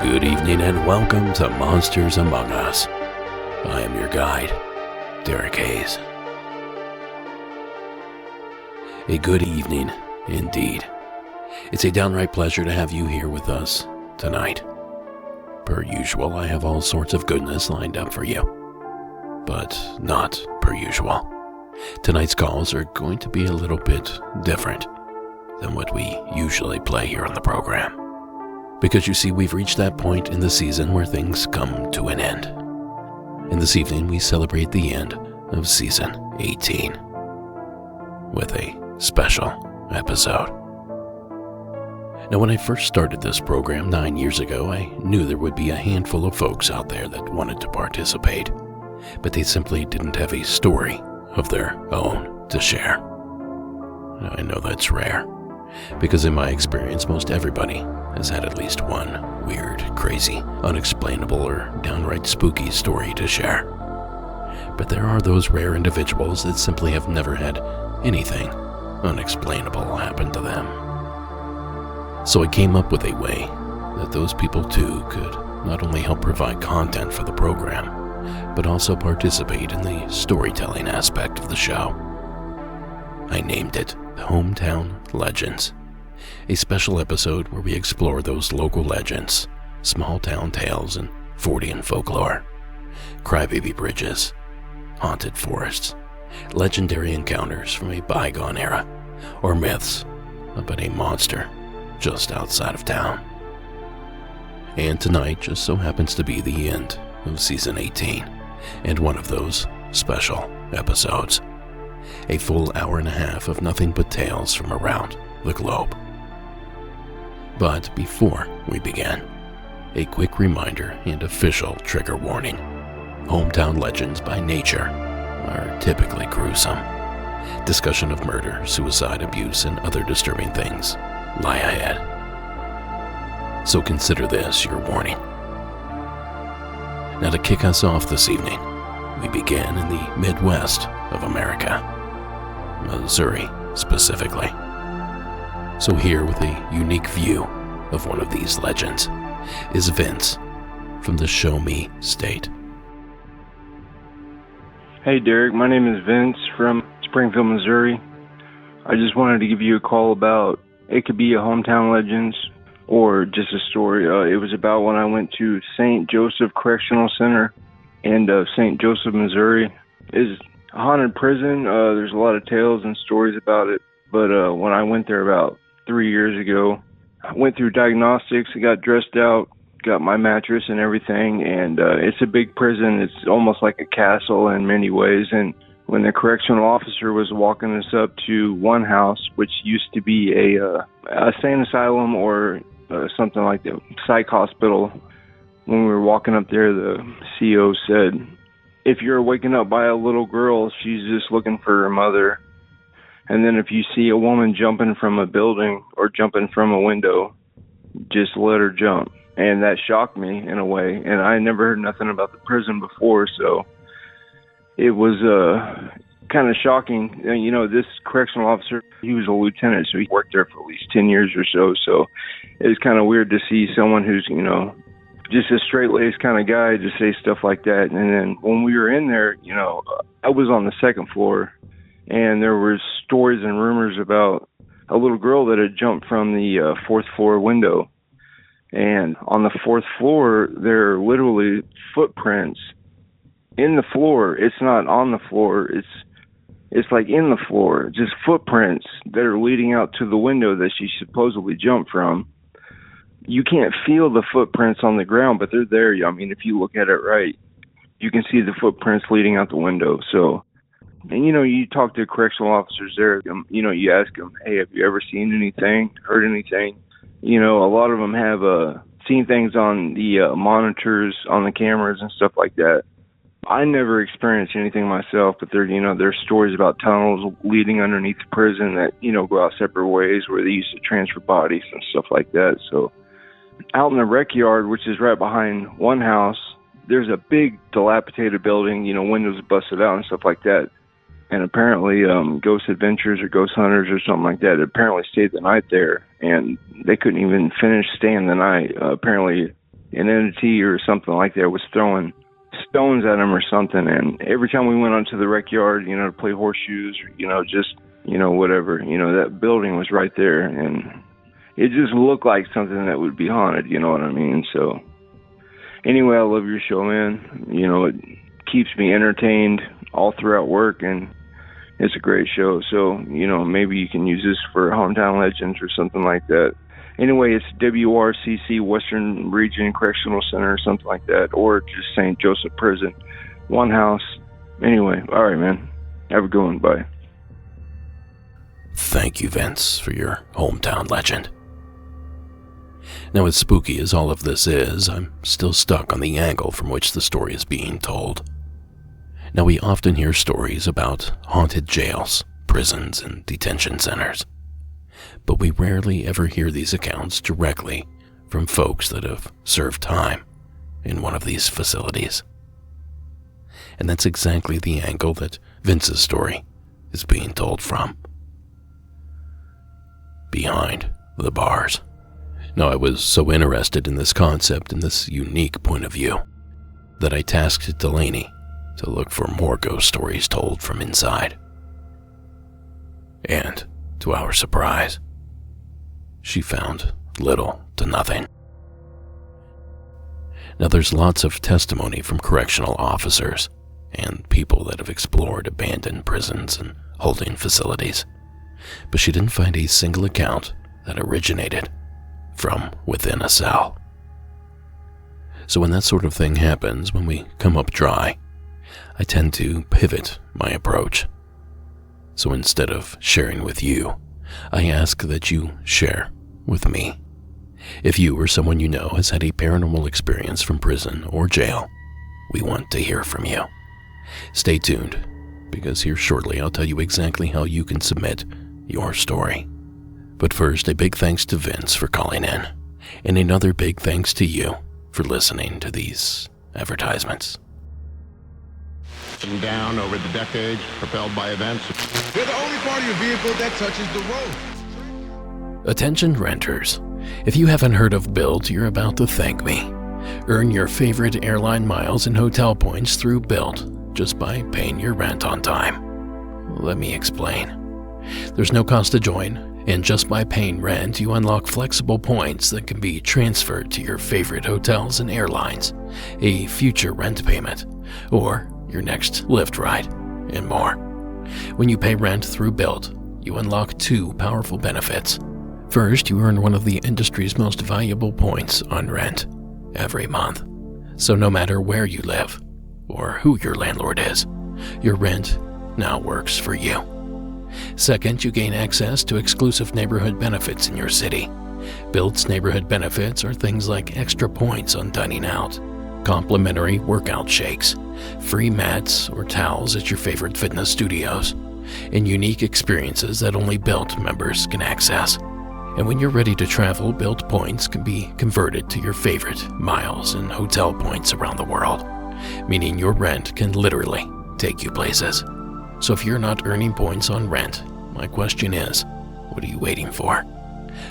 Good evening and welcome to Monsters Among Us. I am your guide, Derek Hayes. A good evening, indeed. It's a downright pleasure to have you here with us tonight. Per usual, I have all sorts of goodness lined up for you, but not per usual. Tonight's calls are going to be a little bit different than what we usually play here on the program. Because you see, we've reached that point in the season where things come to an end. And this evening we celebrate the end of season 18 with a special episode. Now, when I first started this program 9 years ago, I knew there would be a handful of folks out there that wanted to participate, but they simply didn't have a story of their own to share. Now, I know that's rare, because in my experience, most everybody has had at least one weird, crazy, unexplainable, or downright spooky story to share. But there are those rare individuals that simply have never had anything unexplainable happen to them. So I came up with a way that those people too could not only help provide content for the program, but also participate in the storytelling aspect of the show. I named it Hometown Legends, a special episode where we explore those local legends, small town tales and Fortean folklore, crybaby bridges, haunted forests, legendary encounters from a bygone era, or myths about a monster just outside of town. And tonight just so happens to be the end of season 18, and one of those special episodes. A full hour and a half of nothing but tales from around the globe. But before we begin, a quick reminder and official trigger warning. Hometown legends by nature are typically gruesome. Discussion of murder, suicide, abuse, and other disturbing things lie ahead. So consider this your warning. Now, to kick us off this evening, we begin in the Midwest of America, Missouri specifically. So here, with a unique view of one of these legends, is Vince from the Show Me State. Hey Derek, my name is Vince from Springfield, Missouri. I just wanted to give you a call about, it could be a hometown legends or just a story. It was about when I went to St. Joseph Correctional Center in St. Joseph, Missouri. It's a haunted prison. There's a lot of tales and stories about it. But when I went there about 3 years ago, I went through diagnostics, I got dressed out, got my mattress and everything, and it's a big prison. It's almost like a castle in many ways. And when the correctional officer was walking us up to one house, which used to be a sane asylum or something like the psych hospital, when we were walking up there, the CO said, if you're waking up by a little girl, she's just looking for her mother. And then if you see a woman jumping from a building or jumping from a window, just let her jump. And that shocked me in a way. And I never heard nothing about the prison before, so it was kind of shocking. And, you know, this correctional officer, he was a lieutenant, so he worked there for at least 10 years or so. So it was kind of weird to see someone who's, you know, just a straight-laced kind of guy to say stuff like that. And then when we were in there, you know, I was on the second floor, and there were stories and rumors about a little girl that had jumped from the fourth floor window. And on the fourth floor, there are literally footprints in the floor. It's not on the floor. It's It's like in the floor, just footprints that are leading out to the window that she supposedly jumped from. You can't feel the footprints on the ground, but they're there. I mean, if you look at it right, you can see the footprints leading out the window. So, and you talk to correctional officers there, you ask them, hey, have you ever seen anything, heard anything? A lot of them have seen things on the monitors, on the cameras and stuff like that. I never experienced anything myself, but there's stories about tunnels leading underneath the prison that, go out separate ways where they used to transfer bodies and stuff like that. So out in the rec yard, which is right behind one house, there's a big dilapidated building, windows busted out and stuff like that. And apparently Ghost Adventures or Ghost Hunters or something like that apparently stayed the night there, and they couldn't even finish staying the night. Apparently an entity or something like that was throwing stones at them or something, and every time we went onto the rec yard, to play horseshoes, or, whatever, that building was right there, and it just looked like something that would be haunted, you know what I mean? So anyway, I love your show, man. It keeps me entertained all throughout work, and it's a great show. So, maybe you can use this for Hometown Legends or something like that. Anyway, it's WRCC, Western Region Correctional Center or something like that, or just St. Joseph Prison, one house. Anyway, all right, man. Have a good one. Bye. Thank you, Vince, for your hometown legend. Now, as spooky as all of this is, I'm still stuck on the angle from which the story is being told. Now, we often hear stories about haunted jails, prisons, and detention centers, but we rarely ever hear these accounts directly from folks that have served time in one of these facilities. And that's exactly the angle that Vince's story is being told from. Behind the bars. Now, I was so interested in this concept and this unique point of view that I tasked Delaney to look for more ghost stories told from inside. And, to our surprise, she found little to nothing. Now, there's lots of testimony from correctional officers and people that have explored abandoned prisons and holding facilities, but she didn't find a single account that originated from within a cell. So when that sort of thing happens, when we come up dry, I tend to pivot my approach. So instead of sharing with you, I ask that you share with me. If you or someone you know has had a paranormal experience from prison or jail, we want to hear from you. Stay tuned, because here shortly I'll tell you exactly how you can submit your story. But first, a big thanks to Vince for calling in, and another big thanks to you for listening to these advertisements. And down over the decades, propelled by events. They're the only part of your vehicle that touches the road. Attention renters, if you haven't heard of Bilt, you're about to thank me. Earn your favorite airline miles and hotel points through Bilt just by paying your rent on time. Let me explain. There's no cost to join, and just by paying rent, you unlock flexible points that can be transferred to your favorite hotels and airlines, a future rent payment, or your next Lyft ride, and more. When you pay rent through Bilt, you unlock two powerful benefits. First, you earn one of the industry's most valuable points on rent every month. So no matter where you live, or who your landlord is, your rent now works for you. Second, you gain access to exclusive neighborhood benefits in your city. Bilt's neighborhood benefits are things like extra points on dining out, complimentary workout shakes, free mats or towels at your favorite fitness studios, and unique experiences that only Bilt members can access. And when you're ready to travel, Bilt points can be converted to your favorite miles and hotel points around the world, meaning your rent can literally take you places. So if you're not earning points on rent, my question is, what are you waiting for?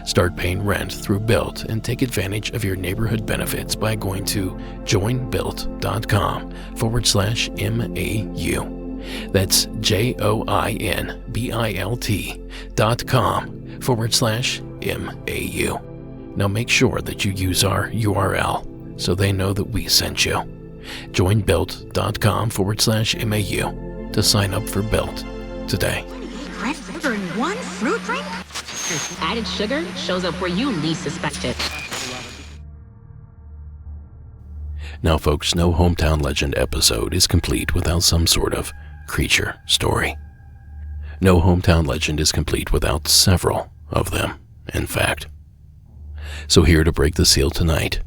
Start paying rent through Bilt and take advantage of your neighborhood benefits by going to joinbilt.com/MAU. That's joinbilt.com/MAU. Now make sure that you use our URL so they know that we sent you. Joinbilt.com/MAU to sign up for Bilt today. Red flavor in one fruit drink? Added sugar shows up where you least suspect it. Now, folks, no Hometown Legend episode is complete without some sort of creature story. No Hometown Legend is complete without several of them, in fact. So here to break the seal tonight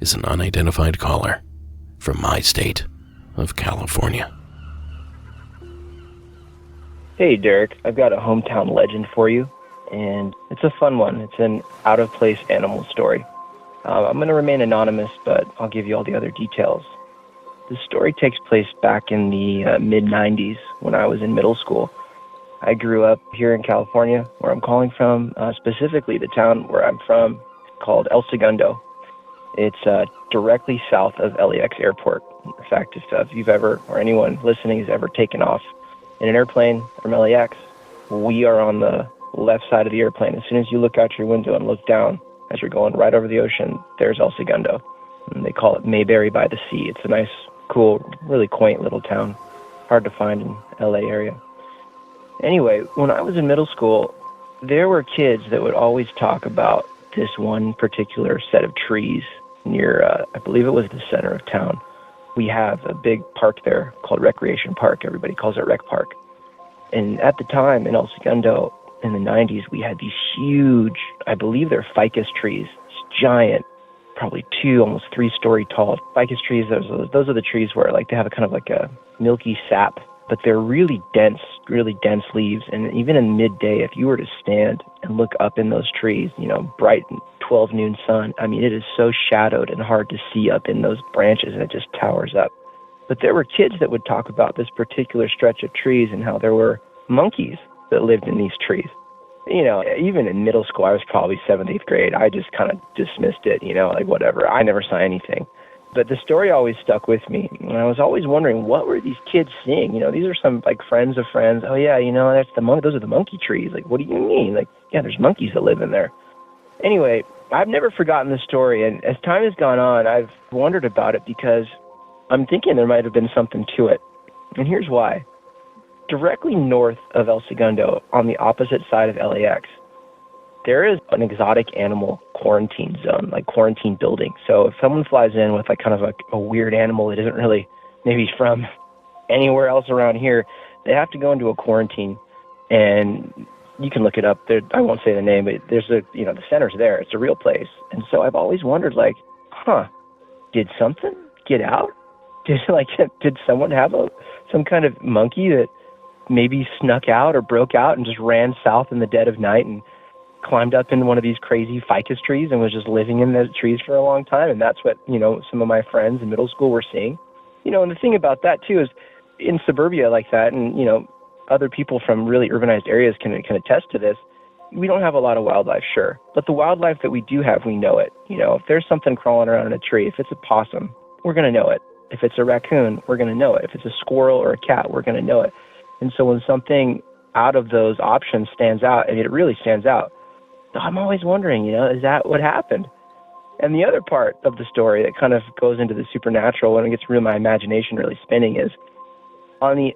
is an unidentified caller from my state of California. Hey, Derek, I've got a hometown legend for you, and it's a fun one. It's an out-of-place animal story. I'm going to remain anonymous, but I'll give you all the other details. The story takes place back in the mid-90s when I was in middle school. I grew up here in California, where I'm calling from, specifically the town where I'm from, called El Segundo. It's directly south of LAX Airport. In fact, if you've ever, or anyone listening has ever taken off in an airplane from LAX, we are on the left side of the airplane. As soon as you look out your window and look down, as you're going right over the ocean, there's El Segundo. And they call it Mayberry by the Sea. It's a nice, cool, really quaint little town. Hard to find in LA area. Anyway, when I was in middle school, there were kids that would always talk about this one particular set of trees near, I believe it was the center of town. We have a big park there called Recreation Park. Everybody calls it Rec Park. And at the time in El Segundo, in the 90s, we had these huge, I believe they're ficus trees, giant, probably 2, almost 3-story tall ficus trees. Those are the trees where like they have a kind of like a milky sap, but they're really dense leaves. And even in midday, if you were to stand and look up in those trees, bright 12 noon sun, I mean, it is so shadowed and hard to see up in those branches, and it just towers up. But there were kids that would talk about this particular stretch of trees and how there were monkeys that lived in these trees. Even in middle school, I was probably 7th, 8th grade. I just kind of dismissed it, like whatever. I never saw anything. But the story always stuck with me. And I was always wondering, what were these kids seeing? These are some like friends of friends. Oh yeah, that's those are the monkey trees. Like, what do you mean? Like, yeah, there's monkeys that live in there. Anyway, I've never forgotten the story. And as time has gone on, I've wondered about it because I'm thinking there might have been something to it. And here's why. Directly north of El Segundo, on the opposite side of LAX, there is an exotic animal quarantine zone, like quarantine building. So if someone flies in with like kind of like a weird animal that isn't really maybe from anywhere else around here, they have to go into a quarantine. And you can look it up. I won't say the name, but there's the center's there. It's a real place. And so I've always wondered, like, did something get out? Did someone have some kind of monkey that maybe snuck out or broke out and just ran south in the dead of night and climbed up in one of these crazy ficus trees and was just living in those trees for a long time? And that's what, some of my friends in middle school were seeing. And the thing about that too is in suburbia like that, and, other people from really urbanized areas can attest to this, we don't have a lot of wildlife, sure. But the wildlife that we do have, we know it. If there's something crawling around in a tree, if it's a possum, we're going to know it. If it's a raccoon, we're going to know it. If it's a squirrel or a cat, we're going to know it. And so when something out of those options stands out, and it really stands out, I'm always wondering, is that what happened? And the other part of the story that kind of goes into the supernatural when it gets my imagination really spinning is on the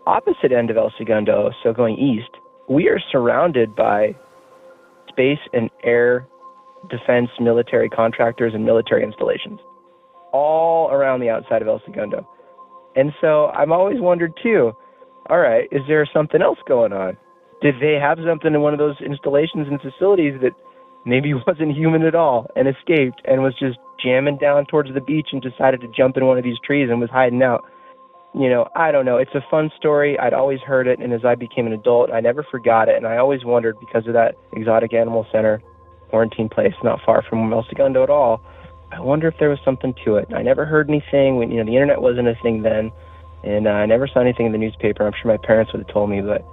opposite end of El Segundo, so going east, we are surrounded by space and air defense military contractors and military installations all around the outside of El Segundo. And so I've always wondered too, all right, is there something else going on? Did they have something in one of those installations and facilities that maybe wasn't human at all and escaped and was just jamming down towards the beach and decided to jump in one of these trees and was hiding out? I don't know. It's a fun story. I'd always heard it, and as I became an adult, I never forgot it, and I always wondered, because of that exotic animal center quarantine place not far from El Segundo at all, I wonder if there was something to it. I never heard anything. When, the internet wasn't a thing then, and I never saw anything in the newspaper. I'm sure my parents would have told me, but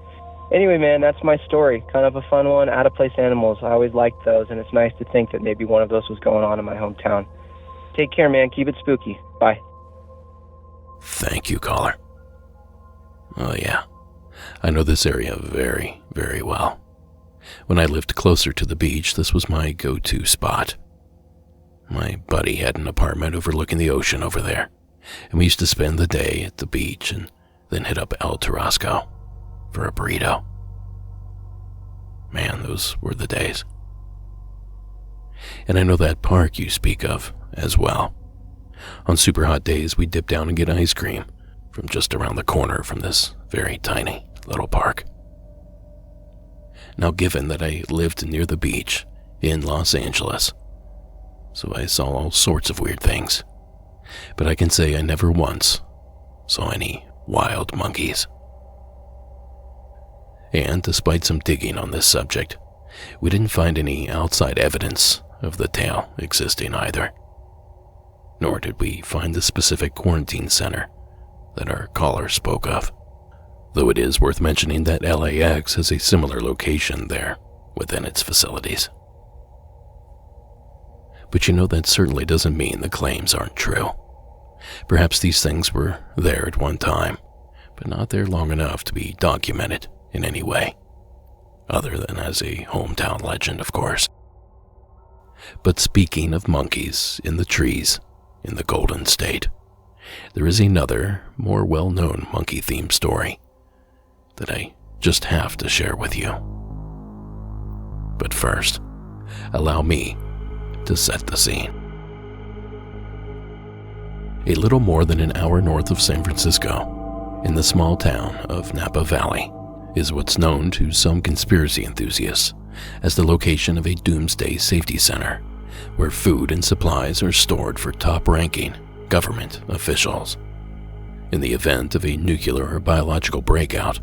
anyway, man, that's my story. Kind of a fun one, out-of-place animals. I always liked those, and it's nice to think that maybe one of those was going on in my hometown. Take care, man. Keep it spooky. Bye. Thank you, caller. Oh yeah, I know this area very, very well. When I lived closer to the beach, this was my go-to spot. My buddy had an apartment overlooking the ocean over there, and we used to spend the day at the beach and then hit up El Tarasco for a burrito. Man, those were the days. And I know that park you speak of as well. On super hot days, we'd dip down and get ice cream from just around the corner from this very tiny little park. Now, given that I lived near the beach in Los Angeles, so I saw all sorts of weird things, but I can say I never once saw any wild monkeys. And despite some digging on this subject, we didn't find any outside evidence of the tale existing either. Nor did we find the specific quarantine center that our caller spoke of, though it is worth mentioning that LAX has a similar location there within its facilities. But you know, that certainly doesn't mean the claims aren't true. Perhaps these things were there at one time, but not there long enough to be documented in any way, other than as a hometown legend, of course. But speaking of monkeys in the trees in the Golden State, there is another, more well-known monkey-themed story that I just have to share with you. But first, allow me to set the scene. A little more than an hour north of San Francisco, in the small town of Napa Valley, is what's known to some conspiracy enthusiasts as the location of a doomsday safety center, where food and supplies are stored for top-ranking government officials. In the event of a nuclear or biological breakout,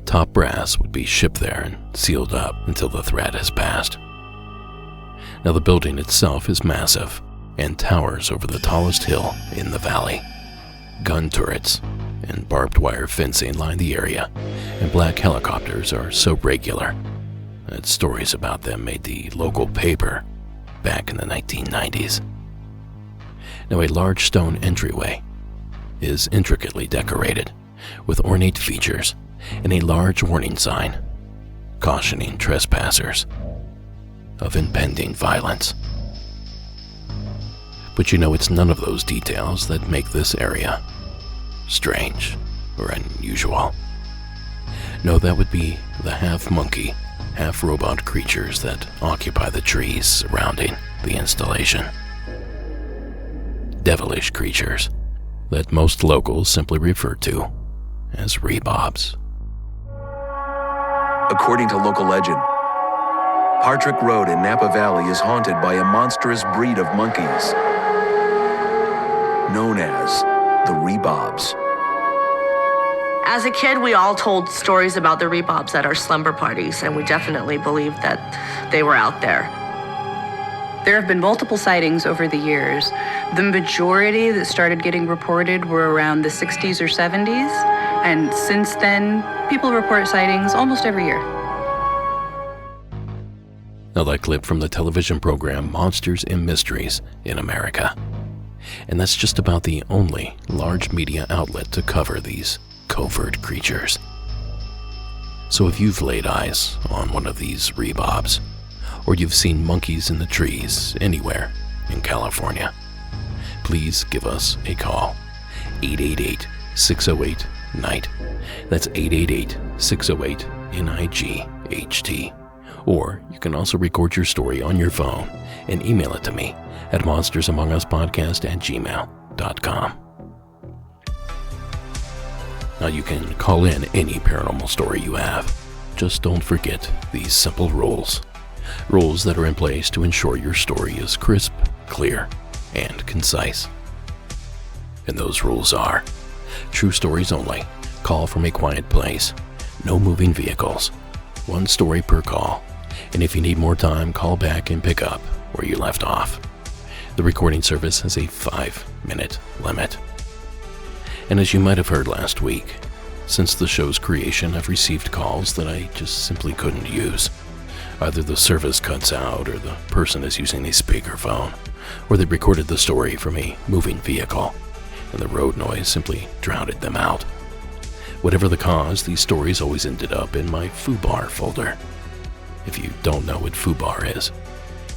top brass would be shipped there and sealed up until the threat has passed. Now, the building itself is massive and towers over the tallest hill in the valley. Gun turrets and barbed wire fencing line the area, and black helicopters are so regular that stories about them made the local paper back in the 1990s. Now, a large stone entryway is intricately decorated with ornate features and a large warning sign cautioning trespassers of impending violence. But you know, it's none of those details that make this area strange or unusual. No, that would be the half-monkey, half-robot creatures that occupy the trees surrounding the installation. Devilish creatures that most locals simply refer to as rebobs. According to local legend, Partrick Road in Napa Valley is haunted by a monstrous breed of monkeys known as the rebobs. As a kid, we all told stories about the rebobs at our slumber parties, and we definitely believed that they were out there. There have been multiple sightings over the years. The majority that started getting reported were around the 60s or 70s, and since then, people report sightings almost every year. Now, that clip from the television program Monsters and Mysteries in America. And that's just about the only large media outlet to cover these covert creatures. So if you've laid eyes on one of these rebobs, or you've seen monkeys in the trees anywhere in California, please give us a call. 888-608-NIGHT. That's 888-608-NIGHT. Or you can also record your story on your phone and email it to me at monstersamonguspodcast@gmail.com. Now, you can call in any paranormal story you have. Just don't forget these simple rules. Rules that are in place to ensure your story is crisp, clear, and concise. And those rules are: true stories only, call from a quiet place, no moving vehicles, one story per call, and if you need more time, call back and pick up where you left off. The recording service has a 5-minute limit. And as you might have heard last week, since the show's creation, I've received calls that I just simply couldn't use. Either the service cuts out, or the person is using a speakerphone, or they recorded the story from a moving vehicle, and the road noise simply drowned them out. Whatever the cause, these stories always ended up in my FooBar folder. If you don't know what FooBar is,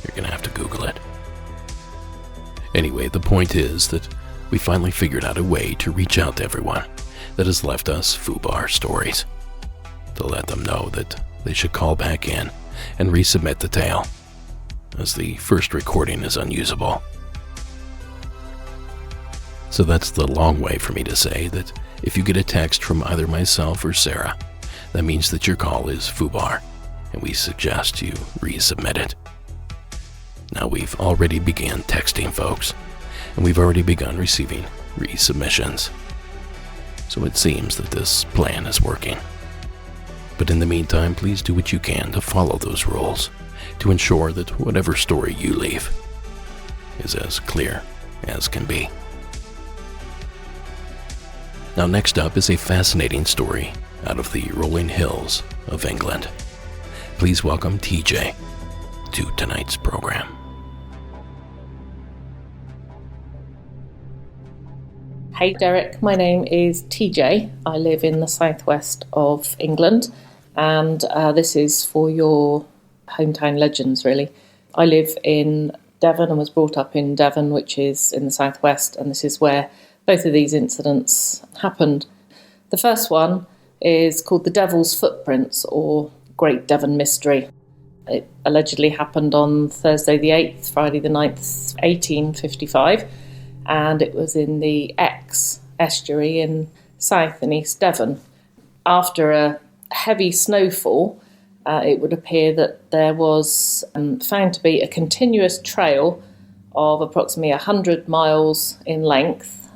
you're gonna have to Google it. Anyway, the point is that we finally figured out a way to reach out to everyone that has left us FooBar stories. to let them know that they should call back in and resubmit the tale, as the first recording is unusable. So that's the long way for me to say that if you get a text from either myself or Sarah, that means that your call is FUBAR, and we suggest you resubmit it. Now, we've already began texting, folks, and we've already begun receiving resubmissions. So it seems that this plan is working. But in the meantime, please do what you can to follow those rules to ensure that whatever story you leave is as clear as can be. Now, next up is a fascinating story out of the rolling hills of England. Please welcome TJ to tonight's program. Hey Derek, my name is TJ. I live in the southwest of England, and this is for your hometown legends, really. I live in Devon and was brought up in Devon, which is in the southwest, and this is where both of these incidents happened. The first one is called the Devil's Footprints, or Great Devon Mystery. It allegedly happened on Thursday the 8th, Friday the 9th, 1855, and it was in the Exe estuary in South and East Devon. After a heavy snowfall, it would appear that there was found to be a continuous trail of approximately 100 miles in length,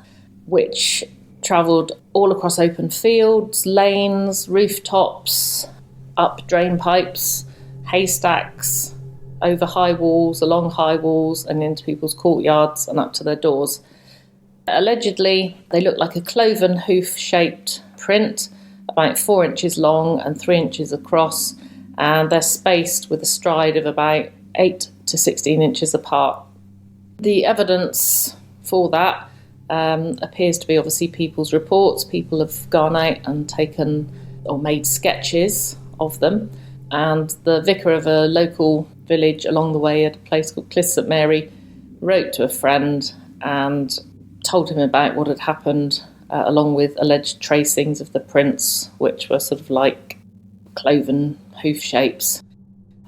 which travelled all across open fields, lanes, rooftops, up drain pipes, haystacks, over high walls, along high walls, and into people's courtyards and up to their doors. Allegedly, they look like a cloven hoof-shaped print, about 4 inches long and 3 inches across, and they're spaced with a stride of about 8 to 16 inches apart. The evidence for that appears to be obviously people's reports. People have gone out and taken or made sketches of them, and the vicar of a local village along the way at a place called Cliff St Mary wrote to a friend and told him about what had happened, along with alleged tracings of the prints, which were sort of like cloven hoof shapes.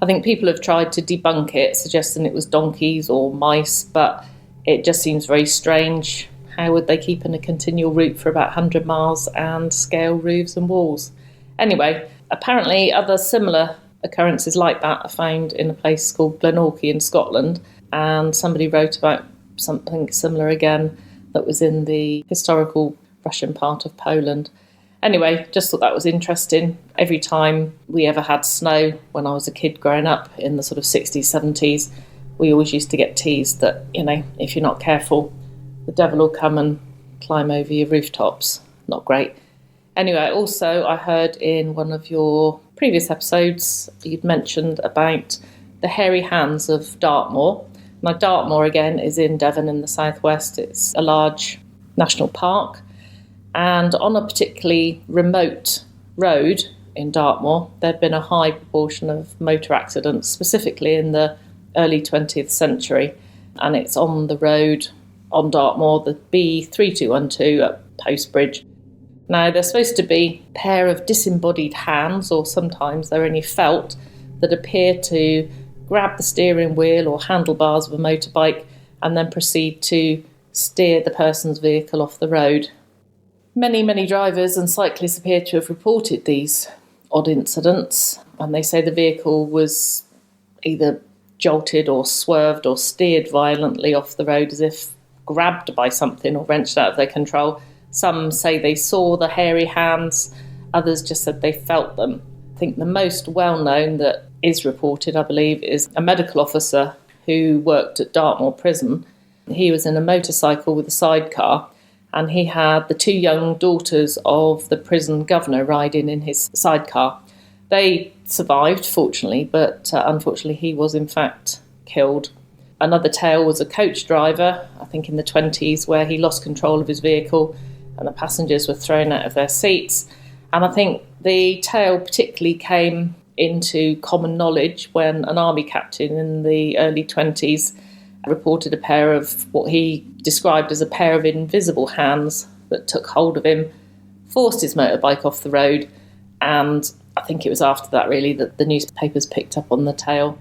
I think people have tried to debunk it, suggesting it was donkeys or mice, but it just seems very strange. How would they keep in a continual route for about 100 miles and scale roofs and walls? Anyway, apparently other similar occurrences like that are found in a place called Glenorchy in Scotland, and somebody wrote about something similar again that was in the historical Russian part of Poland. Anyway, just thought that was interesting. Every time we ever had snow when I was a kid growing up in the sort of 60s, 70s, we always used to get teased that, if you're not careful, the devil will come and climb over your rooftops. Not great. Anyway, also I heard in one of your previous episodes you'd mentioned about the hairy hands of Dartmoor. Now, Dartmoor, again, is in Devon in the southwest. It's a large national park. And on a particularly remote road in Dartmoor, there'd been a high proportion of motor accidents, specifically in the early 20th century. And it's on the road on Dartmoor, the B3212 at Post Bridge. Now, they're supposed to be a pair of disembodied hands, or sometimes they're only felt, that appear to grab the steering wheel or handlebars of a motorbike and then proceed to steer the person's vehicle off the road. Many, many drivers and cyclists appear to have reported these odd incidents, and they say the vehicle was either jolted or swerved or steered violently off the road as if grabbed by something or wrenched out of their control. Some say they saw the hairy hands, others just said they felt them. I think the most well-known that is reported, I believe, is a medical officer who worked at Dartmoor Prison. He was in a motorcycle with a sidecar, and he had the 2 young daughters of the prison governor riding in his sidecar. They survived, fortunately, but unfortunately he was in fact killed. Another tale was a coach driver, I think in the 20s, where he lost control of his vehicle and the passengers were thrown out of their seats. And I think the tale particularly came into common knowledge when an army captain in the early 20s reported a pair of what he described as a pair of invisible hands that took hold of him, forced his motorbike off the road, and I think it was after that, really, that the newspapers picked up on the tale.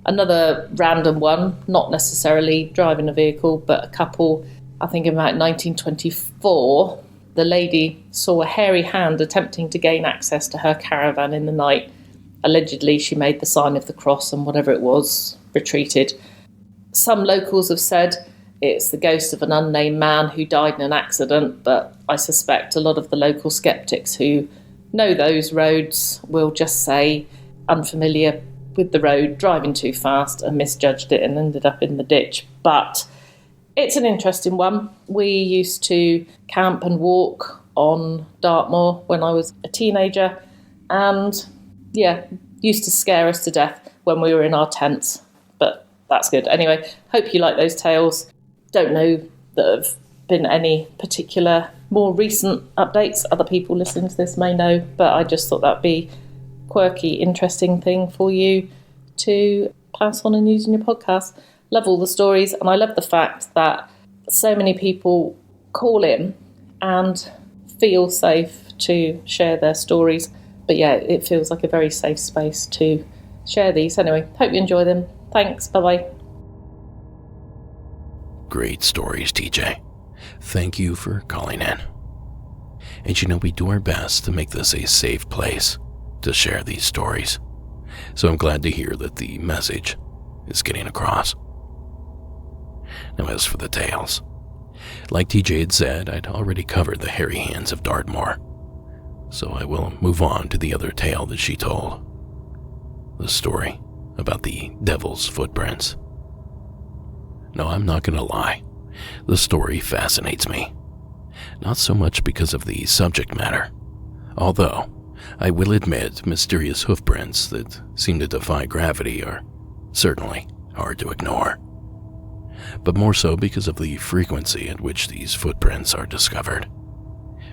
Another random one, not necessarily driving a vehicle, but a couple, I think in about 1924, the lady saw a hairy hand attempting to gain access to her caravan in the night. Allegedly, she made the sign of the cross and whatever it was, retreated. Some locals have said it's the ghost of an unnamed man who died in an accident, but I suspect a lot of the local skeptics who know those roads will just say unfamiliar with the road, driving too fast, and misjudged it and ended up in the ditch. But it's an interesting one. We used to camp and walk on Dartmoor when I was a teenager, and used to scare us to death when we were in our tents. But that's good. Anyway, hope you like those tales. Don't know that there have been any particular more recent updates. Other people listening to this may know, but I just thought that'd be quirky, interesting thing for you to pass on and use in your podcast. Love all the stories, and I love the fact that so many people call in and feel safe to share their stories. But yeah, it feels like a very safe space to share these. Anyway, hope you enjoy them. Thanks, bye-bye. Great stories, TJ. Thank you for calling in. And we do our best to make this a safe place to share these stories. So I'm glad to hear that the message is getting across. Now, as for the tales, like TJ had said, I'd already covered the hairy hands of Dartmoor. So I will move on to the other tale that she told. The story about the devil's footprints. No, I'm not going to lie. The story fascinates me. Not so much because of the subject matter, although I will admit mysterious hoofprints that seem to defy gravity are certainly hard to ignore. But more so because of the frequency at which these footprints are discovered.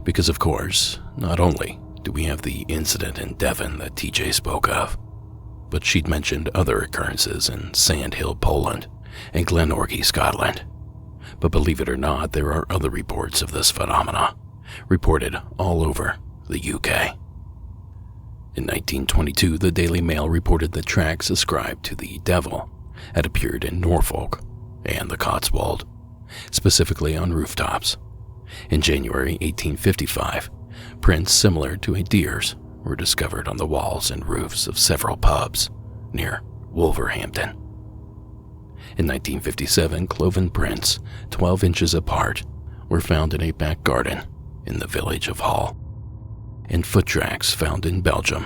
Because of course, not only do we have the incident in Devon that TJ spoke of, but she'd mentioned other occurrences in Sandhill, Poland, and Glenorchy, Scotland. But believe it or not, there are other reports of this phenomena, reported all over the UK. In 1922, the Daily Mail reported that tracks ascribed to the devil had appeared in Norfolk and the Cotswold, specifically on rooftops. In January 1855, prints similar to a deer's were discovered on the walls and roofs of several pubs near Wolverhampton. In 1957, cloven prints 12 inches apart were found in a back garden in the village of Hull. And foot tracks found in Belgium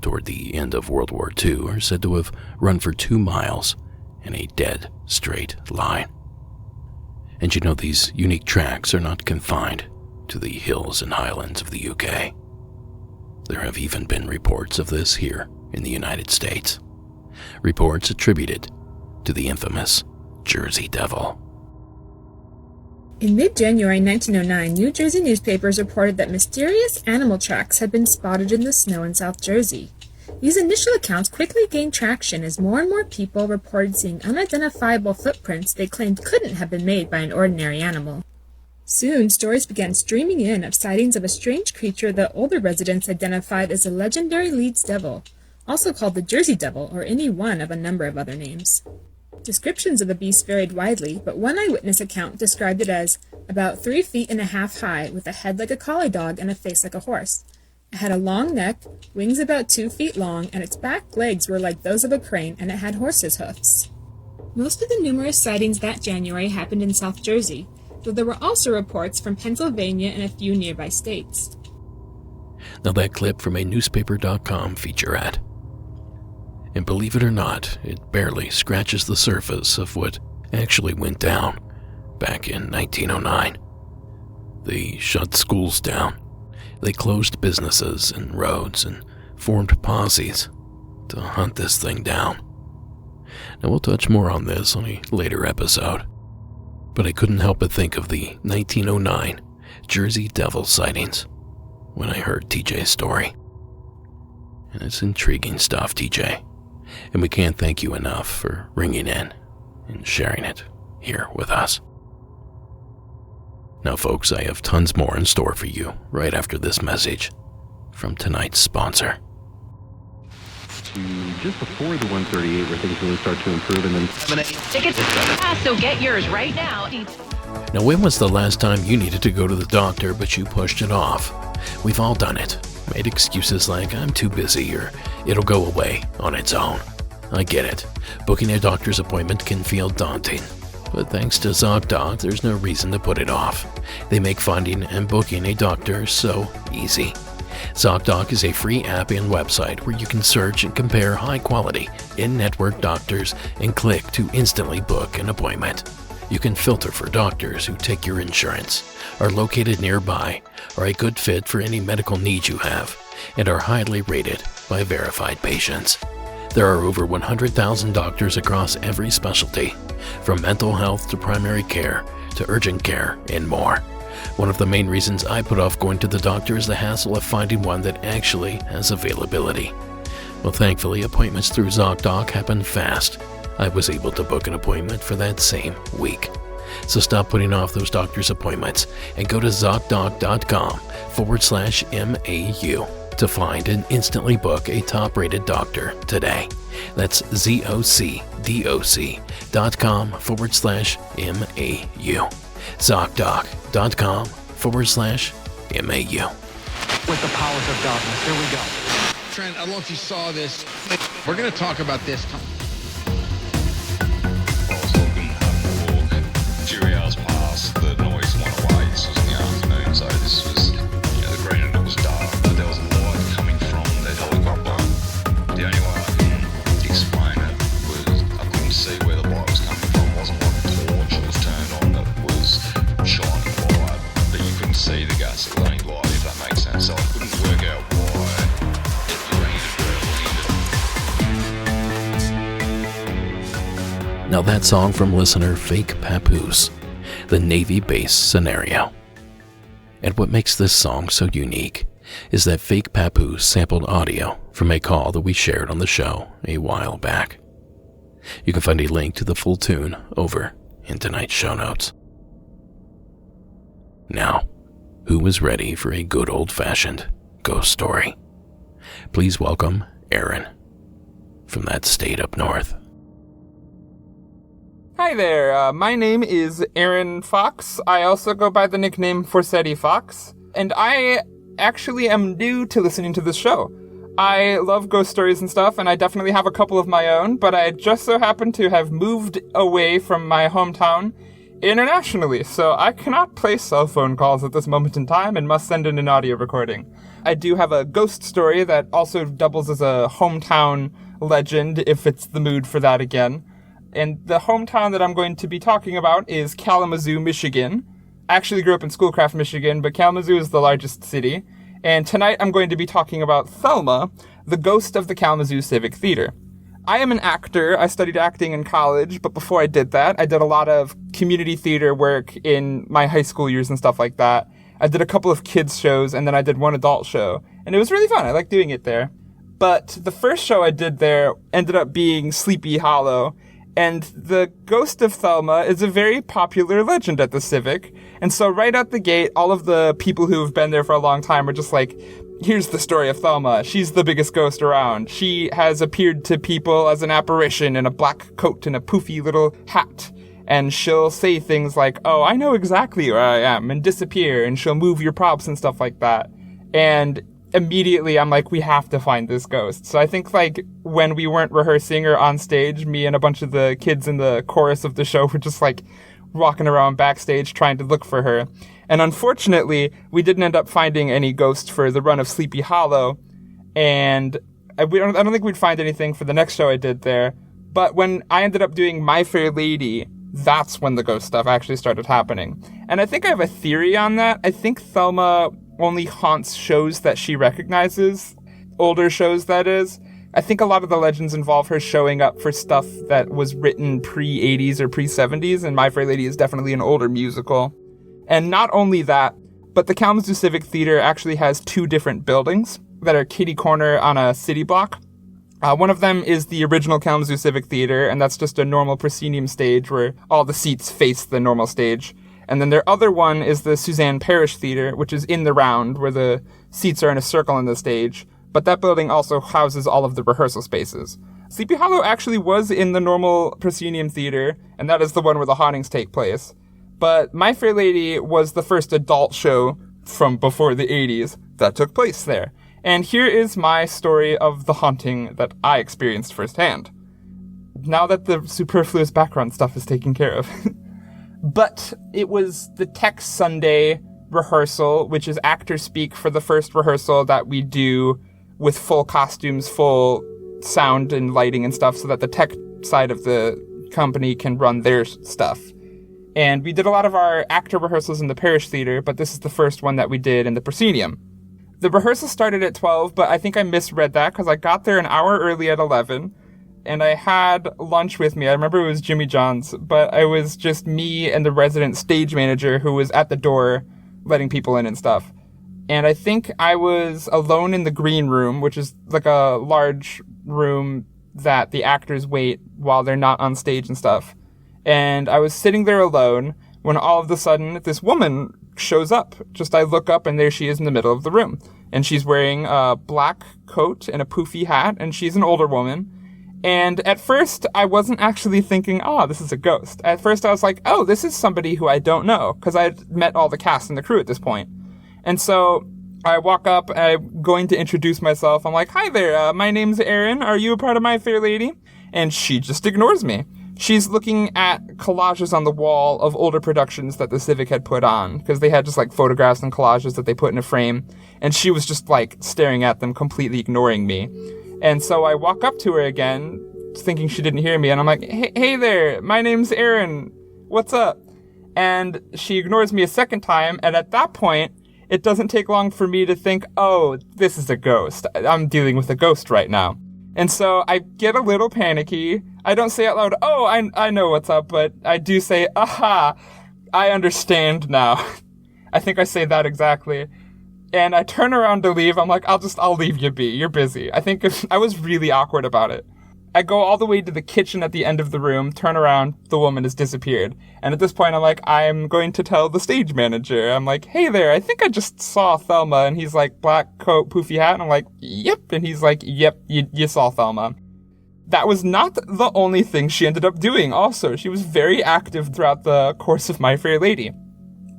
toward the end of World War II are said to have run for 2 miles in a dead straight line. And these unique tracks are not confined to the hills and highlands of the UK. There have even been reports of this here in the United States. Reports attributed to the infamous Jersey Devil. In mid-January 1909, New Jersey newspapers reported that mysterious animal tracks had been spotted in the snow in South Jersey. These initial accounts quickly gained traction as more and more people reported seeing unidentifiable footprints they claimed couldn't have been made by an ordinary animal. Soon, stories began streaming in of sightings of a strange creature that older residents identified as the legendary Leeds Devil, also called the Jersey Devil or any one of a number of other names. Descriptions of the beast varied widely, but one eyewitness account described it as about 3.5 feet high, with a head like a collie dog and a face like a horse. It had a long neck, wings about 2 feet long, and its back legs were like those of a crane, and it had horse's hoofs. Most of the numerous sightings that January happened in South Jersey, though there were also reports from Pennsylvania and a few nearby states. Now that clip from a newspaper.com featurette. And believe it or not, it barely scratches the surface of what actually went down back in 1909. They shut schools down. They closed businesses and roads and formed posses to hunt this thing down. Now we'll touch more on this on a later episode, but I couldn't help but think of the 1909 Jersey Devil sightings when I heard TJ's story. And it's intriguing stuff, TJ. And we can't thank you enough for ringing in and sharing it here with us. Now, folks, I have tons more in store for you right after this message from tonight's sponsor. to just before the 138 where things really start to improve, and then Tickets so get yours right now. Now, when was the last time you needed to go to the doctor but you pushed it off? We've all done it. Made excuses like, I'm too busy, or it'll go away on its own. I get it. Booking a doctor's appointment can feel daunting. But thanks to ZocDoc, there's no reason to put it off. They make finding and booking a doctor so easy. ZocDoc is a free app and website where you can search and compare high-quality, in-network doctors and click to instantly book an appointment. You can filter for doctors who take your insurance, are located nearby, are a good fit for any medical needs you have, and are highly rated by verified patients. There are over 100,000 doctors across every specialty, from mental health to primary care to urgent care and more. One of the main reasons I put off going to the doctor is the hassle of finding one that actually has availability. Well, thankfully, appointments through ZocDoc happen fast. I was able to book an appointment for that same week. So stop putting off those doctor's appointments and go to ZocDoc.com/MAU to find and instantly book a top-rated doctor today. That's ZocDoc.com/MAU. ZocDoc.com/MAU. With the powers of darkness, here we go. Trent, I don't know if you saw this. We're going to talk about this. Few hours passed, the noise went away. This was in the afternoon, so this was, the green and it was dark, but there was a light coming from the helicopter. The only way I can explain it was I couldn't see where the light was coming from. It wasn't like a torch that was turned on that was shining light, but you couldn't see the gasoline light, if that makes sense. So I couldn't work out why it rained where it landed. Now that song from listener Fake Papoose, the Navy base scenario. And what makes this song so unique is that Fake Papoose sampled audio from a call that we shared on the show a while back. You can find a link to the full tune over in tonight's show notes. Now, who is ready for a good old-fashioned ghost story? Please welcome Aaron from that state up north. Hi there, my name is Aaron Fox. I also go by the nickname Forsetti Fox, and I actually am new to listening to this show. I love ghost stories and stuff, and I definitely have a couple of my own, but I just so happen to have moved away from my hometown internationally, so I cannot place cell phone calls at this moment in time and must send in an audio recording. I do have a ghost story that also doubles as a hometown legend, if it's the mood for that again. And the hometown that I'm going to be talking about is Kalamazoo, Michigan. I actually grew up in Schoolcraft, Michigan, but Kalamazoo is the largest city. And tonight I'm going to be talking about Thelma, the ghost of the Kalamazoo Civic Theater. I am an actor. I studied acting in college, but before I did that, I did a lot of community theater work in my high school years and stuff like that. I did a couple of kids shows, and then I did one adult show. And it was really fun. I liked doing it there. But the first show I did there ended up being Sleepy Hollow. And the ghost of Thelma is a very popular legend at the Civic. And so right out the gate, all of the people who have been there for a long time are just like, here's the story of Thelma. She's the biggest ghost around. She has appeared to people as an apparition in a black coat and a poofy little hat. And she'll say things like, oh, I know exactly where I am, and disappear, and she'll move your props and stuff like that. And immediately I'm like, we have to find this ghost. So I think like when we weren't rehearsing or on stage, me and a bunch of the kids in the chorus of the show were just like walking around backstage trying to look for her. And unfortunately, we didn't end up finding any ghosts for the run of Sleepy Hollow. And I don't think we'd find anything for the next show I did there. But when I ended up doing My Fair Lady, that's when the ghost stuff actually started happening. And I think I have a theory on that. I think Thelma only haunts shows that she recognizes, older shows that is. I think a lot of the legends involve her showing up for stuff that was written pre-80s or pre-70s, and My Fair Lady is definitely an older musical. And not only that, but the Kalamazoo Civic Theater actually has two different buildings that are kitty corner on a city block. One of them is the original Kalamazoo Civic Theater, and that's just a normal proscenium stage where all the seats face the normal stage. And then their other one is the Suzanne Parrish Theater, which is in the round, where the seats are in a circle on the stage. but that building also houses all of the rehearsal spaces. Sleepy Hollow actually was in the normal proscenium theater, and that is the one where the hauntings take place. But My Fair Lady was the first adult show from before the 80s that took place there. And here is my story of the haunting that I experienced firsthand. Now that the superfluous background stuff is taken care of. But it was the Tech Sunday rehearsal, which is actor speak for the first rehearsal that we do with full costumes, full sound and lighting and stuff, so that the tech side of the company can run their stuff. And we did a lot of our actor rehearsals in the Parish Theater, but this is the first one that we did in the Proscenium. The rehearsal started at 12, but I think I misread that because I got there an hour early at 11, and I had lunch with me. I remember it was Jimmy John's, but it was just me and the resident stage manager who was at the door letting people in and stuff. And I think I was alone in the green room, which is like a large room that the actors wait while they're not on stage and stuff. And I was sitting there alone when all of a sudden this woman shows up. Just I look up and there she is in the middle of the room. And she's wearing a black coat and a poofy hat, and she's an older woman. And at first, I wasn't actually thinking, oh, this is a ghost. At first, I was like, oh, this is somebody who I don't know, because I'd met all the cast and the crew at this point. And so I walk up, I'm going to introduce myself. I'm like, hi there, my name's Erin. Are you a part of My Fair Lady? And she just ignores me. She's looking at collages on the wall of older productions that the Civic had put on, because they had just like photographs and collages that they put in a frame. And she was just like staring at them, completely ignoring me. And so I walk up to her again, thinking she didn't hear me, and I'm like, hey there, my name's Erin, what's up? And she ignores me a second time, and at that point, it doesn't take long for me to think, oh, this is a ghost. I'm dealing with a ghost right now. And so I get a little panicky. I don't say out loud, oh, I know what's up, but I do say, aha, I understand now. I think I say that exactly. And I turn around to leave. I'm like, I'll leave you be. You're busy. I think I was really awkward about it. I go all the way to the kitchen at the end of the room, turn around, the woman has disappeared. And at this point, I'm like, I'm going to tell the stage manager. I'm like, hey there, I think I just saw Thelma. And he's like, black coat, poofy hat. And I'm like, yep. And he's like, yep, you saw Thelma. That was not the only thing she ended up doing also. She was very active throughout the course of My Fair Lady.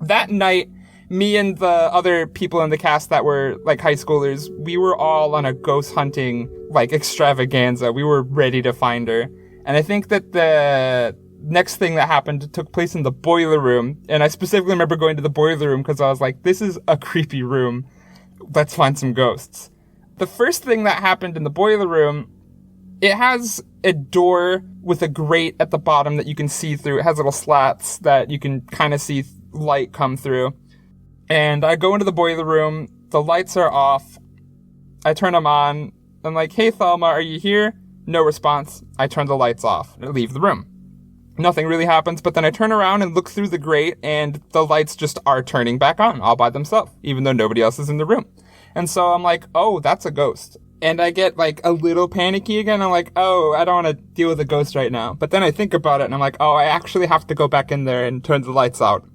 That night, me and the other people in the cast that were like high schoolers, we were all on a ghost hunting like extravaganza. We were ready to find her. And I think that the next thing that happened took place in the boiler room. And I specifically remember going to the boiler room because I was like, this is a creepy room. Let's find some ghosts. The first thing that happened in the boiler room, it has a door with a grate at the bottom that you can see through. It has little slats that you can kind of see light come through. And I go into the boiler room, the lights are off, I turn them on, I'm like, hey Thelma, are you here? No response. I turn the lights off and leave the room. Nothing really happens, but then I turn around and look through the grate, and the lights just are turning back on all by themselves, even though nobody else is in the room. And so I'm like, oh, that's a ghost. And I get like a little panicky again. I'm like, oh, I don't want to deal with a ghost right now. But then I think about it and I'm like, oh, I actually have to go back in there and turn the lights out.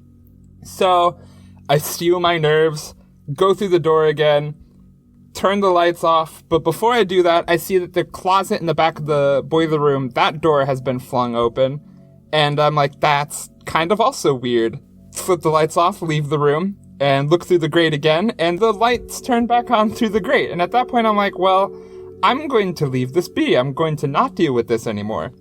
So I steel my nerves, go through the door again, turn the lights off. But before I do that, I see that the closet in the back of the boiler room, that door has been flung open. And I'm like, that's kind of also weird. Flip the lights off, leave the room, and look through the grate again, and the lights turn back on through the grate. And at that point, I'm like, well, I'm going to leave this be. I'm going to not deal with this anymore.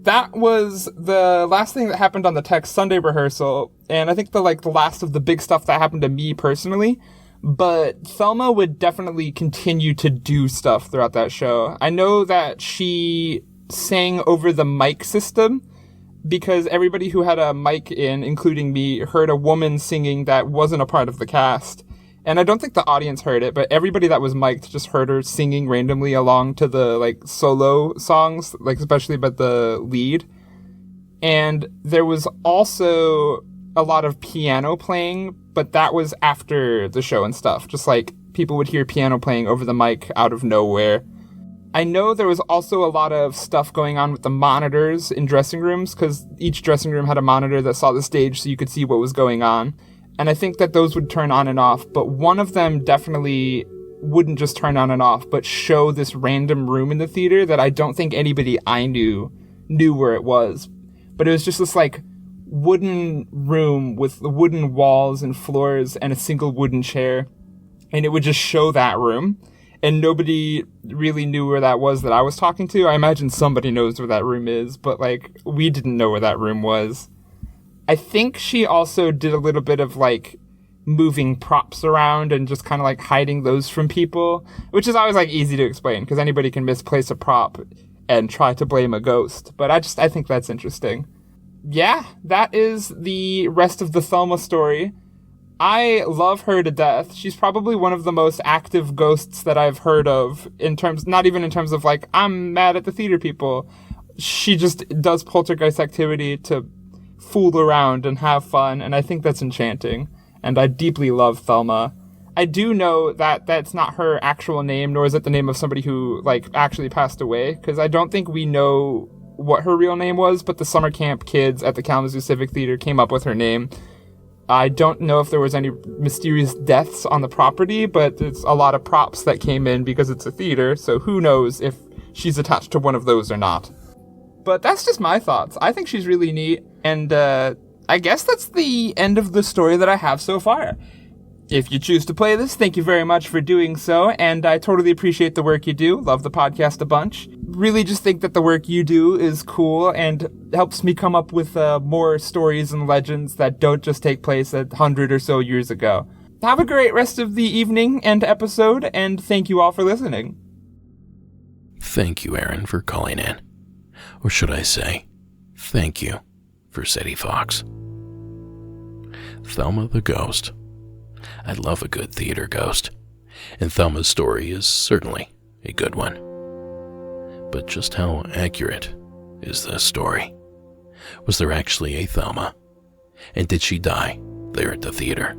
That was the last thing that happened on the Tech Sunday rehearsal, and I think the last of the big stuff that happened to me personally. But Thelma would definitely continue to do stuff throughout that show. I know that she sang over the mic system, because everybody who had a mic in, including me, heard a woman singing that wasn't a part of the cast. And I don't think the audience heard it, but everybody that was mic'd just heard her singing randomly along to the, solo songs, especially about the lead. And there was also a lot of piano playing, but that was after the show and stuff. Just, people would hear piano playing over the mic out of nowhere. I know there was also a lot of stuff going on with the monitors in dressing rooms, because each dressing room had a monitor that saw the stage so you could see what was going on. And I think that those would turn on and off, but one of them definitely wouldn't just turn on and off, but show this random room in the theater that I don't think anybody I knew where it was. But it was just this like wooden room with wooden walls and floors and a single wooden chair. And it would just show that room. And nobody really knew where that was that I was talking to. I imagine somebody knows where that room is, but like we didn't know where that room was. I think she also did a little bit of like moving props around and just kind of like hiding those from people, which is always like easy to explain because anybody can misplace a prop and try to blame a ghost. But I think that's interesting. Yeah, that is the rest of the Thelma story. I love her to death. She's probably one of the most active ghosts that I've heard of not even in terms of like, I'm mad at the theater people. She just does poltergeist activity to fool around and have fun. And I think that's enchanting. And I deeply love Thelma. I do know that that's not her actual name, nor is it the name of somebody who like actually passed away. Cause I don't think we know what her real name was, but the summer camp kids at the Kalamazoo Civic Theater came up with her name. I don't know if there was any mysterious deaths on the property, but it's a lot of props that came in because it's a theater, so who knows if she's attached to one of those or not. But that's just my thoughts. I think she's really neat, and I guess that's the end of the story that I have so far. If you choose to play this, thank you very much for doing so, and I totally appreciate the work you do. Love the podcast a bunch. Really just think that the work you do is cool and helps me come up with more stories and legends that don't just take place 100 or so years ago. Have a great rest of the evening and episode, and thank you all for listening. Thank you, Aaron, for calling in. Or should I say, thank you for Sadie Fox. Thelma the Ghost. I love a good theater ghost, and Thelma's story is certainly a good one. But just how accurate is this story? Was there actually a Thelma? And did she die there at the theater?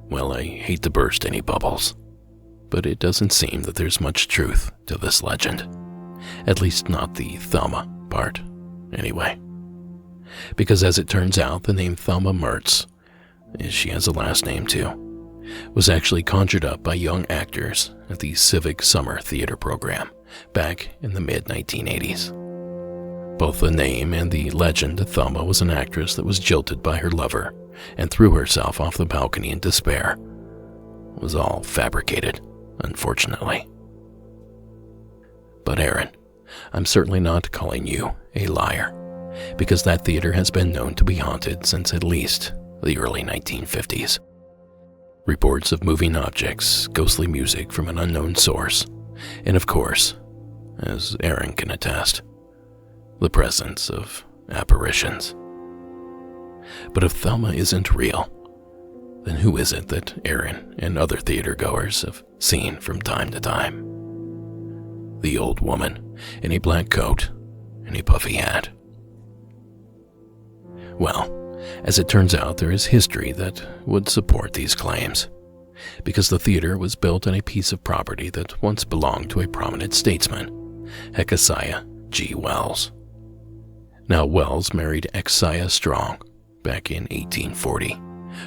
Well, I hate to burst any bubbles, but it doesn't seem that there's much truth to this legend. At least not the Thelma part, anyway. Because as it turns out, the name Thelma Mertz, she has a last name too, was actually conjured up by young actors at the Civic Summer Theater program back in the mid-1980s. Both the name and the legend that Thelma was an actress that was jilted by her lover and threw herself off the balcony in despair was all fabricated, unfortunately. But Aaron, I'm certainly not calling you a liar, because that theater has been known to be haunted since at least the early 1950s. Reports of moving objects, ghostly music from an unknown source, and of course, as Aaron can attest, the presence of apparitions. But if Thelma isn't real, then who is it that Aaron and other theater goers have seen from time to time? The old woman in a black coat and a puffy hat. Well, as it turns out, there is history that would support these claims, because the theater was built on a piece of property that once belonged to a prominent statesman, Hezekiah G. Wells. Now, Wells married Hezekiah Strong back in 1840,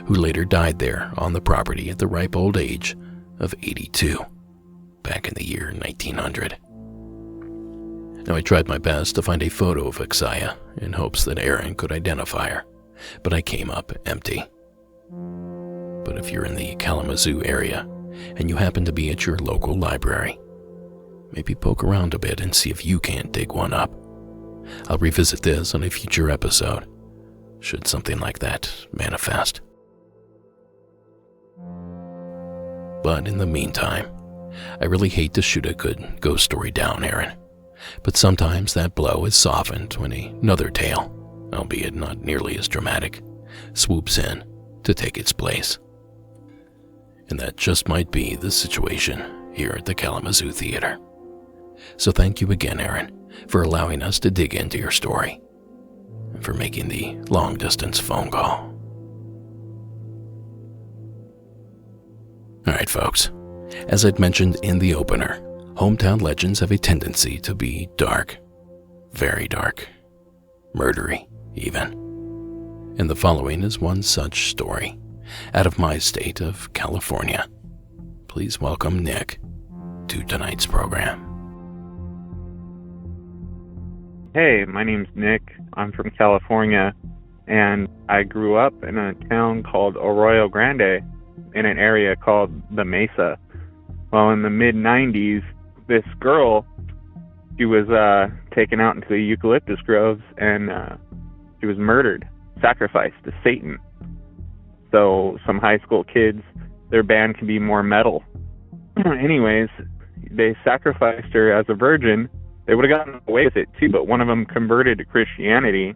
who later died there on the property at the ripe old age of 82, back in the year 1900. Now, I tried my best to find a photo of Hezekiah in hopes that Aaron could identify her, but I came up empty. But if you're in the Kalamazoo area and you happen to be at your local library, maybe poke around a bit and see if you can't dig one up. I'll revisit this on a future episode, should something like that manifest. But in the meantime, I really hate to shoot a good ghost story down, Aaron, but sometimes that blow is softened when another tale, albeit not nearly as dramatic, swoops in to take its place. And that just might be the situation here at the Kalamazoo Theater. So thank you again, Aaron, for allowing us to dig into your story, and for making the long-distance phone call. Alright folks, as I'd mentioned in the opener, hometown legends have a tendency to be dark, very dark, murdery even. And the following is one such story, out of my state of California. please welcome Nick to tonight's program. Hey, my name's Nick. I'm from California, and I grew up in a town called Arroyo Grande in an area called the Mesa. Well, in the mid-90s, this girl, she was taken out into the eucalyptus groves, and she was murdered, sacrificed to Satan. So some high school kids, their band can be more metal. Anyways, they sacrificed her as a virgin. They would have gotten away with it too, but one of them converted to Christianity,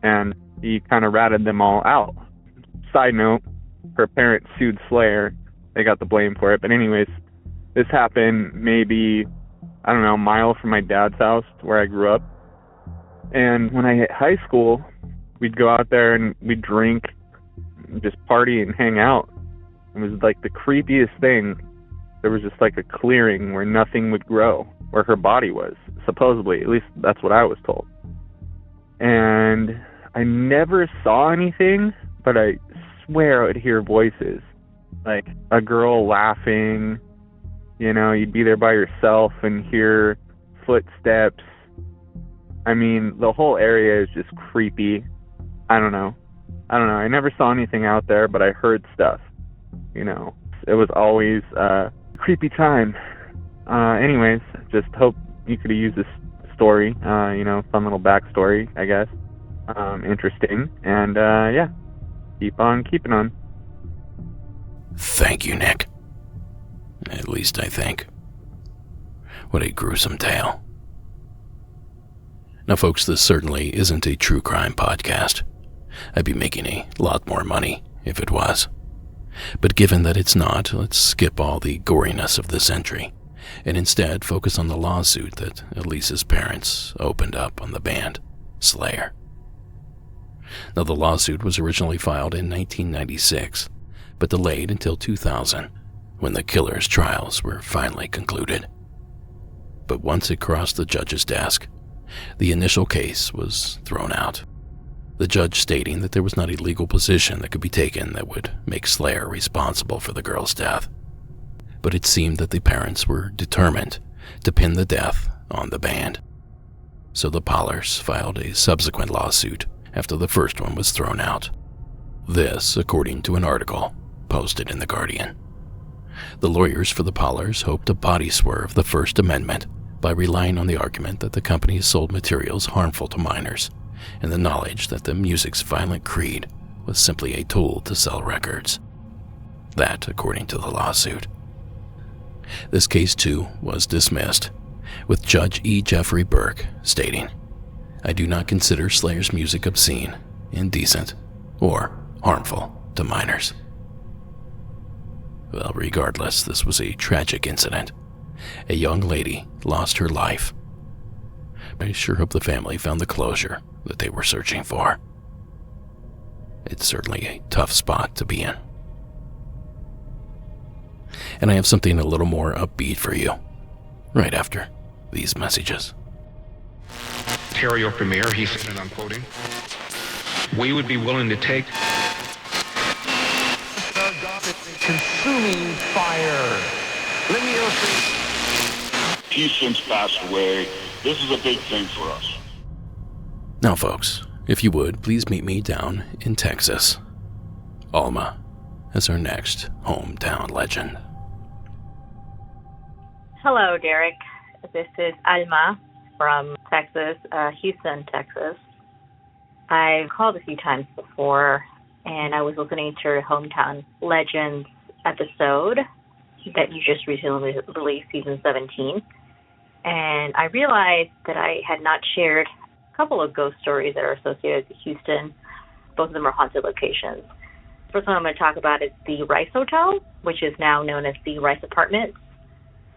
and he kind of ratted them all out. Side note, her parents sued Slayer. They got the blame for it. But anyways, this happened maybe, I don't know, a mile from my dad's house where I grew up. And when I hit high school, we'd go out there and we'd drink, just party and hang out. It was like the creepiest thing. There was just like a clearing where nothing would grow, where her body was, supposedly. At least that's what I was told. And I never saw anything, but I swear I would hear voices. Like a girl laughing, you know, you'd be there by yourself and hear footsteps. I mean, the whole area is just creepy. I don't know. I never saw anything out there, but I heard stuff, you know. It was always a creepy time. Anyways, just hope you could use this story, you know, fun little backstory, I guess. Interesting. And, yeah, keep on keeping on. Thank you, Nick. At least I think. What a gruesome tale. Now, folks, this certainly isn't a true crime podcast. I'd be making a lot more money if it was. But given that it's not, let's skip all the goriness of this entry and instead focus on the lawsuit that Elise's parents opened up on the band Slayer. Now, the lawsuit was originally filed in 1996, but delayed until 2000, when the killer's trials were finally concluded. But once it crossed the judge's desk, the initial case was thrown out. The judge stating that there was not a legal position that could be taken that would make Slayer responsible for the girl's death. But it seemed that the parents were determined to pin the death on the band. So the Pollers filed a subsequent lawsuit after the first one was thrown out. This, according to an article posted in The Guardian. The lawyers for the Pollers hoped to body swerve the First Amendment by relying on the argument that the company sold materials harmful to minors, and the knowledge that the music's violent creed was simply a tool to sell records. That, according to the lawsuit. This case, too, was dismissed, with Judge E. Jeffrey Burke stating, "I do not consider Slayer's music obscene, indecent, or harmful to minors." Well, regardless, this was a tragic incident. A young lady lost her life. I sure hope the family found the closure that they were searching for. It's certainly a tough spot to be in. And I have something a little more upbeat for you, right after these messages. Ontario Premier, he said, and I'm quoting, "We would be willing to take consuming fire." Let me illustrate. He's since passed away. This is a big thing for us. Now, folks, if you would, please meet me down in Texas. Alma as our next hometown legend. Hello, Derek. This is Alma from Texas, Houston, Texas. I've called a few times before, and I was listening to your Hometown Legends episode that you just recently released, season 17. And I realized that I had not shared a couple of ghost stories that are associated with Houston. Both of them are haunted locations. First one I'm going to talk about is the Rice Hotel, which is now known as the Rice Apartments.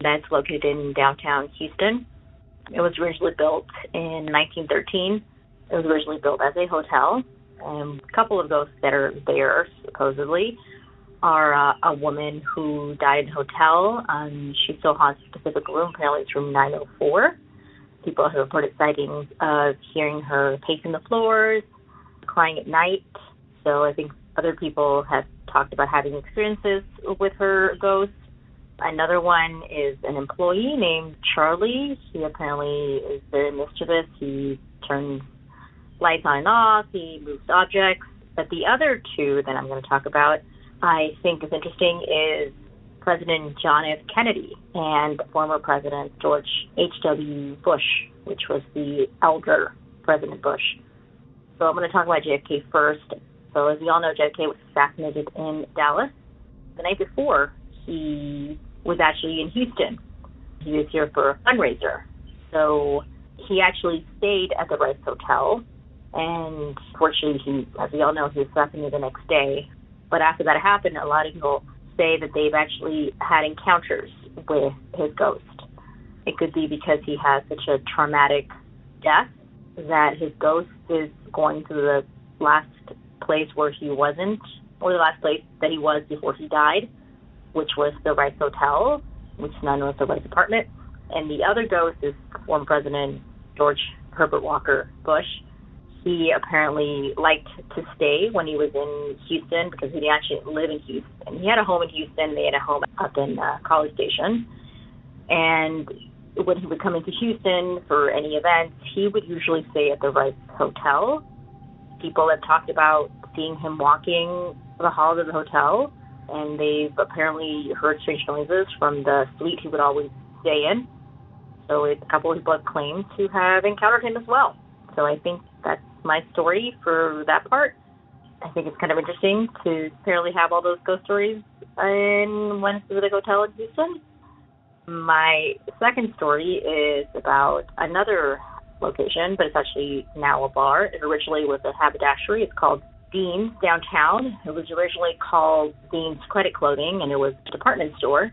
That's located in downtown Houston. It was originally built in 1913. It was originally built as a hotel. And a couple of ghosts that are there, supposedly, are a woman who died in a hotel. She still haunts a specific room. Apparently it's room 904. People have reported sightings of hearing her pacing the floors, crying at night. So I think other people have talked about having experiences with her ghost. Another one is an employee named Charlie. He apparently is very mischievous. He turns lights on and off. He moves objects. But the other two that I'm going to talk about, I think is interesting, is President John F. Kennedy and former President George H.W. Bush, which was the elder President Bush. So I'm going to talk about JFK first. So as we all know, JFK was assassinated in Dallas. The night before, he was actually in Houston. He was here for a fundraiser. So he actually stayed at the Rice Hotel. And fortunately, as we all know, he was assassinated the next day. But after that happened, a lot of people say that they've actually had encounters with his ghost. It could be because he had such a traumatic death that his ghost is going to the last place where he wasn't, or the last place that he was before he died, which was the Rice Hotel, which is now known as the Rice Apartment. And the other ghost is former President George Herbert Walker Bush. He apparently liked to stay when he was in Houston because he didn't actually live in Houston. He had a home in Houston. They had a home up in College Station. And when he would come into Houston for any events, he would usually stay at the Rice Hotel. People have talked about seeing him walking the halls of the hotel, and they've apparently heard strange noises from the suite he would always stay in. So a couple of people have claimed to have encountered him as well. So I think that's my story for that part. I think it's kind of interesting to apparently have all those ghost stories in one specific hotel in Houston. My second story is about another location, but it's actually now a bar. It originally was a haberdashery. It's called Dean's downtown. It was originally called Dean's Credit Clothing, and it was a department store.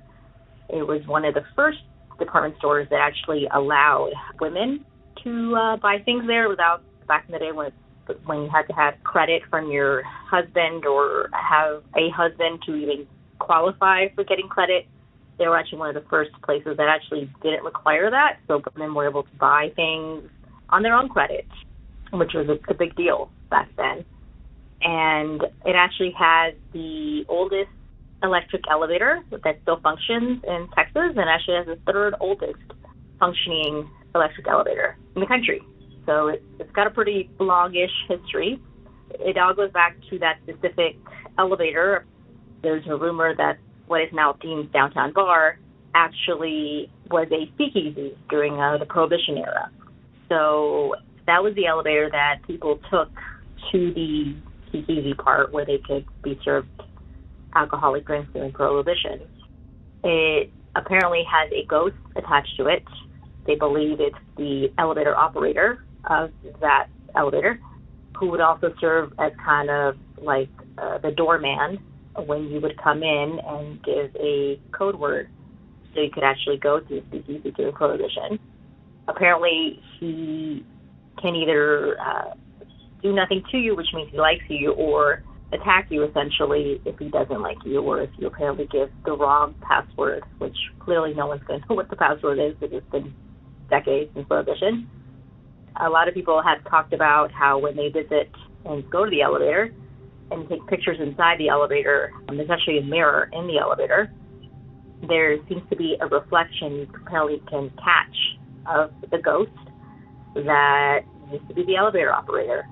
It was one of the first department stores that actually allowed women to buy things there without, back in the day when you had to have credit from your husband or have a husband to even qualify for getting credit. They were actually one of the first places that actually didn't require that, so women were able to buy things on their own credit, which was a big deal back then. And it actually has the oldest electric elevator that still functions in Texas, and actually has the third oldest functioning electric elevator in the country. So it's got a pretty longish history. It all goes back to that specific elevator. There's a rumor that what is now Dean's Downtown Bar actually was a speakeasy during the Prohibition era. So that was the elevator that people took to the speakeasy part where they could be served alcoholic drinks during Prohibition. It apparently has a ghost attached to it. They believe it's the elevator operator of that elevator, who would also serve as kind of like the doorman when you would come in and give a code word so you could actually go to the speakeasy during Prohibition. Apparently, he can either do nothing to you, which means he likes you, or attack you, essentially, if he doesn't like you, or if you apparently give the wrong password, which clearly no one's going to know what the password is because it's been decades since Prohibition. A lot of people have talked about how when they visit and go to the elevator and take pictures inside the elevator, there's actually a mirror in the elevator. There seems to be a reflection you apparently can catch of the ghost that used to be the elevator operator.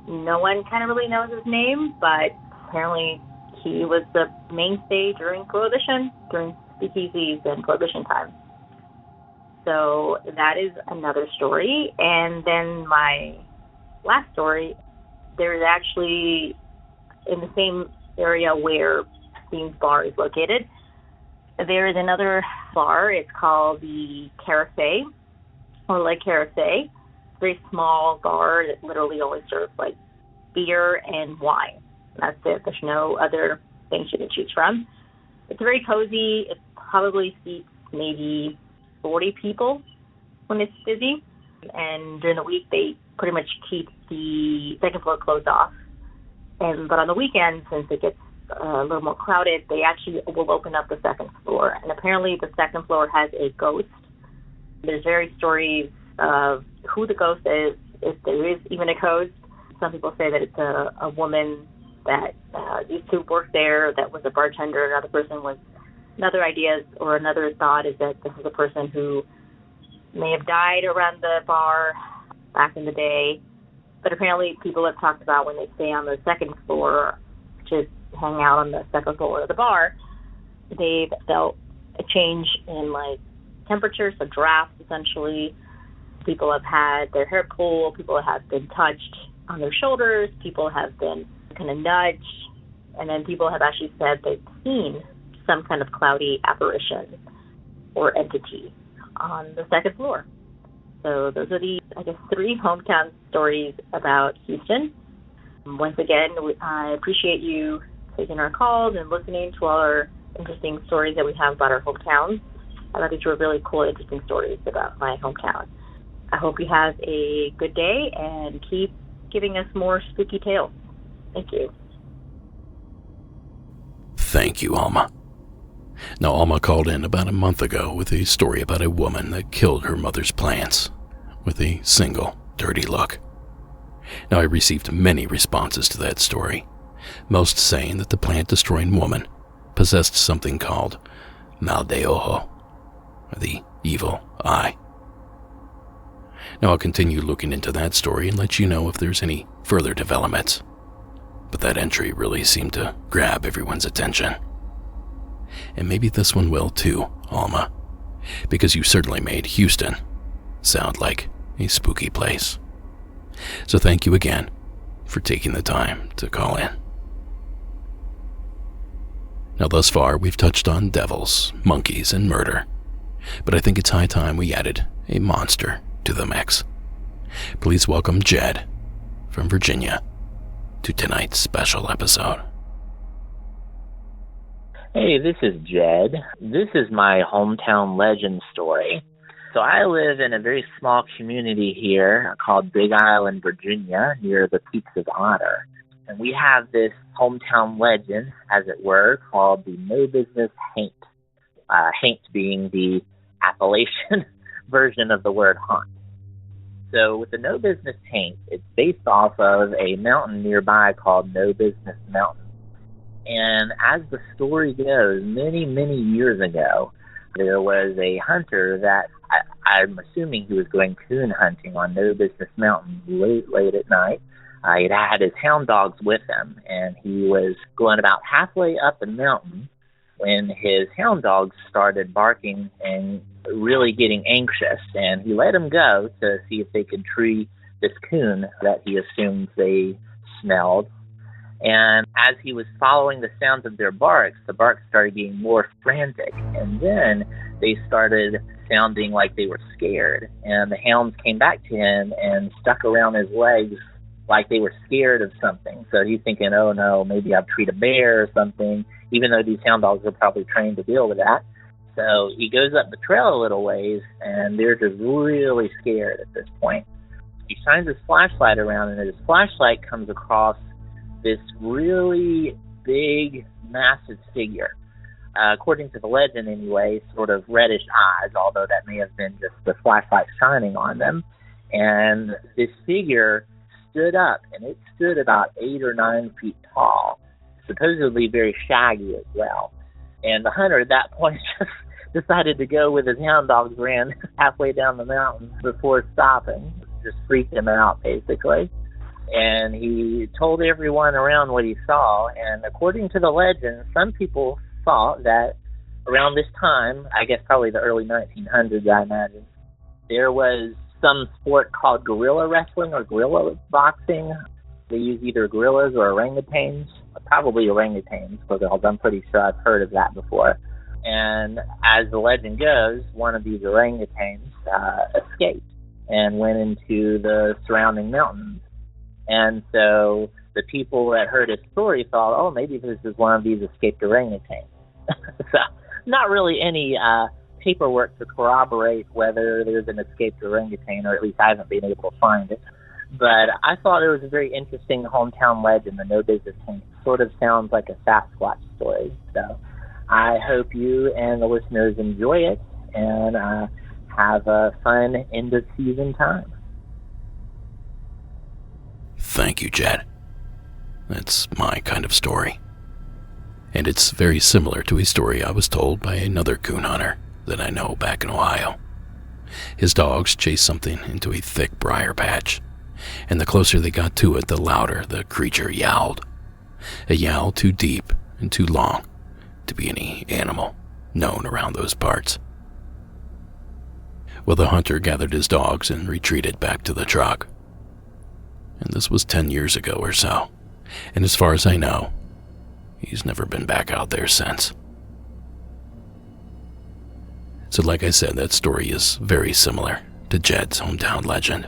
No one kind of really knows his name, but apparently he was the mainstay during Prohibition, during speakeasies and Prohibition time. So that is another story. And then my last story, there's actually, in the same area where Dean's Bar is located, there is another bar. It's called the Carafe, or Le Carafe. Very small bar that literally only serves like beer and wine. That's it. There's no other things you can choose from. It's very cozy. It probably seats maybe 40 people when it's busy. And during the week, they pretty much keep the second floor closed off. But on the weekends, since it gets a little more crowded, they actually will open up the second floor. And apparently the second floor has a ghost. There's various stories of who the ghost is, if there is even a ghost. Some people say that it's a woman that used to work there, that was a bartender. Another person was Another idea or another thought is that this is a person who may have died around the bar back in the day, but apparently people have talked about when they stay on the second floor, just hang out on the second floor of the bar, they've felt a change in like temperature, so drafts essentially. People have had their hair pulled, people have been touched on their shoulders, people have been kind of nudged, and then people have actually said they've seen some kind of cloudy apparition or entity on the second floor. So those are the, I guess, 3 hometown stories about Houston. Once again, I appreciate you taking our calls and listening to all our interesting stories that we have about our hometowns. I thought these were really cool, interesting stories about my hometown. I hope you have a good day and keep giving us more spooky tales. Thank you. Thank you, Alma. Now, Alma called in about a month ago with a story about a woman that killed her mother's plants with a single dirty look. Now, I received many responses to that story, most saying that the plant-destroying woman possessed something called mal de ojo, the evil eye. Now, I'll continue looking into that story and let you know if there's any further developments. But that entry really seemed to grab everyone's attention. And maybe this one will too, Alma, because you certainly made Houston sound like a spooky place. So thank you again for taking the time to call in. Now, thus far, we've touched on devils, monkeys, and murder, but I think it's high time we added a monster to the mix. Please welcome Jed from Virginia to tonight's special episode. Hey, this is Jed. This is my hometown legend story. So I live in a very small community here called Big Island, Virginia, near the Peaks of Otter. And we have this hometown legend, as it were, called the No Business Haint. Haint being the Appalachian version of the word haunt. So with the No Business Haint, it's based off of a mountain nearby called No Business Mountain. And as the story goes, many, many years ago, there was a hunter that I'm assuming he was going coon hunting on No Business Mountain late at night. He had his hound dogs with him, and he was going about halfway up the mountain when his hound dogs started barking and really getting anxious. And he let them go to see if they could tree this coon that he assumed they smelled. And as he was following the sounds of their barks, the barks started getting more frantic. And then they started sounding like they were scared. And the hounds came back to him and stuck around his legs like they were scared of something. So he's thinking, oh no, maybe I've treated a bear or something, even though these hound dogs are probably trained to deal with that. So he goes up the trail a little ways, and they're just really scared at this point. He shines his flashlight around, and his flashlight comes across this really big, massive figure. According to the legend anyway, sort of reddish eyes, although that may have been just the flashlight shining on them. And this figure stood up, and it stood about 8 or 9 feet tall, supposedly very shaggy as well. And the hunter at that point just decided to go with his hound dogs, ran halfway down the mountain before stopping. Just freaked him out, basically. And he told everyone around what he saw. And according to the legend, some people thought that around this time, I guess probably the early 1900s, I imagine, there was some sport called gorilla wrestling or gorilla boxing. They use either gorillas or orangutans, probably orangutans, because I'm pretty sure I've heard of that before. And as the legend goes, one of these orangutans escaped and went into the surrounding mountains. And so the people that heard his story thought, oh, maybe this is one of these escaped orangutans. So not really any paperwork to corroborate whether there's an escaped orangutan, or at least I haven't been able to find it. But I thought it was a very interesting hometown legend. The No Business Haint sort of sounds like a Sasquatch story. So I hope you and the listeners enjoy it and have a fun end of season time. Thank you, Jed. That's my kind of story. And it's very similar to a story I was told by another coon hunter that I know back in Ohio. His dogs chased something into a thick briar patch, and the closer they got to it, the louder the creature yowled. A yowl too deep and too long to be any animal known around those parts. Well, the hunter gathered his dogs and retreated back to the truck. And this was 10 years ago or so, and as far as I know, he's never been back out there since. So like I said, that story is very similar to Jed's hometown legend.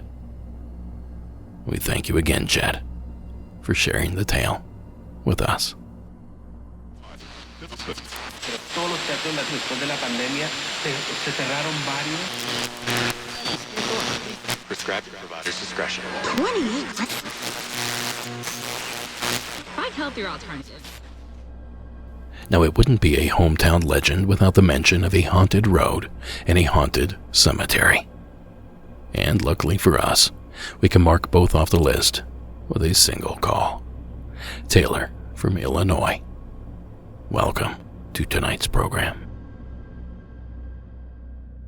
We thank you again, Jed, for sharing the tale with us. Todos los teatros después de la pandemia se cerraron varios. Prescribed provider's discretion. 28. Find healthier alternatives. Now, it wouldn't be a hometown legend without the mention of a haunted road and a haunted cemetery. And luckily for us, we can mark both off the list with a single call. Taylor from Illinois. Welcome to tonight's program.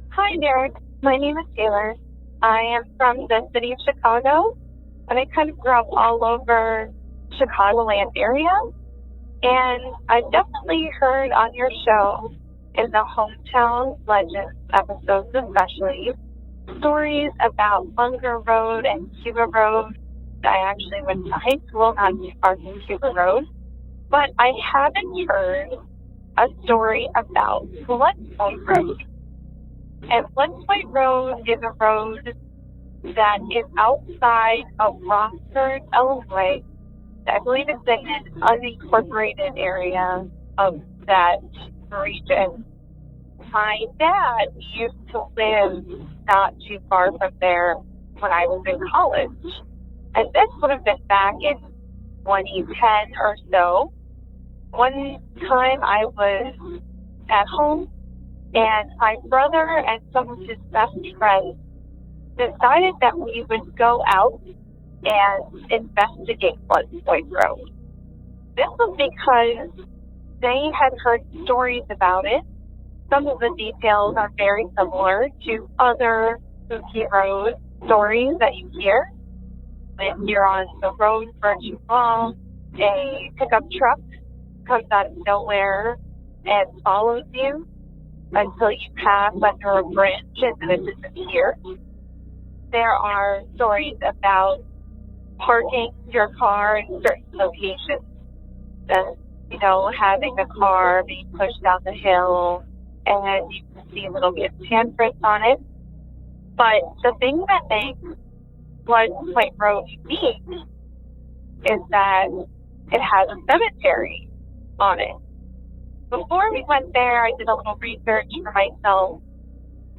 Hi, Derek. My name is Taylor. I am from the city of Chicago, and I kind of grew up all over Chicagoland area. And I've definitely heard on your show, in the Hometown Legends episodes especially, stories about Bunker Road and Cuba Road. I actually went to high school not too far from Cuba Road. But I haven't heard a story about Bloodpoint Road. And Bloodpoint Road is a road that is outside of Rockford, Illinois. I believe it's in an unincorporated area of that region. My dad used to live not too far from there when I was in college. And this would have been back in 2010 or so. One time I was at home, and my brother and some of his best friends decided that we would go out and investigate Bloodpoint Road. This was because they had heard stories about it. Some of the details are very similar to other spooky road stories that you hear. If you're on the road for too long, a pickup truck comes out of nowhere and follows you until you pass under a bridge and then it disappears. There are stories about parking your car in certain locations, and, having a car being pushed down the hill, and you can see little handprints on it. But the thing that makes Bloodpoint Road unique is that it has a cemetery on it. Before we went there, I did a little research for myself.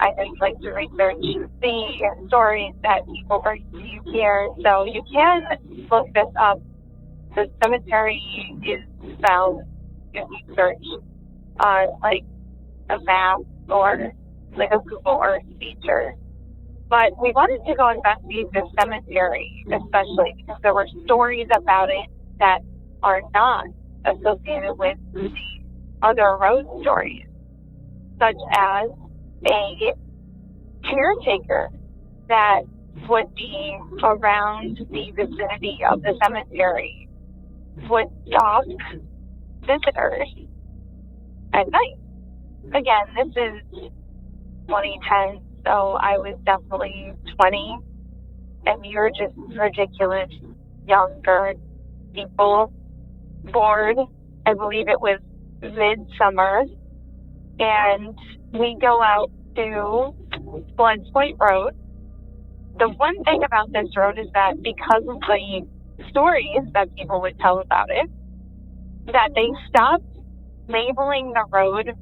I just like to research the stories that people bring to you here. So you can look this up. The cemetery is found if you search on like a map or like a Google Earth feature. But we wanted to go investigate the cemetery, especially because there were stories about it that are not associated with the other road stories, such as a caretaker that would be around the vicinity of the cemetery would stalk visitors at night. Again, this is 2010, so I was definitely 20, and we were just ridiculous younger people, bored. I believe it was midsummer, and we go out to Bloodpoint Road. The one thing about this road is that because of the stories that people would tell about it, that they stopped labeling the road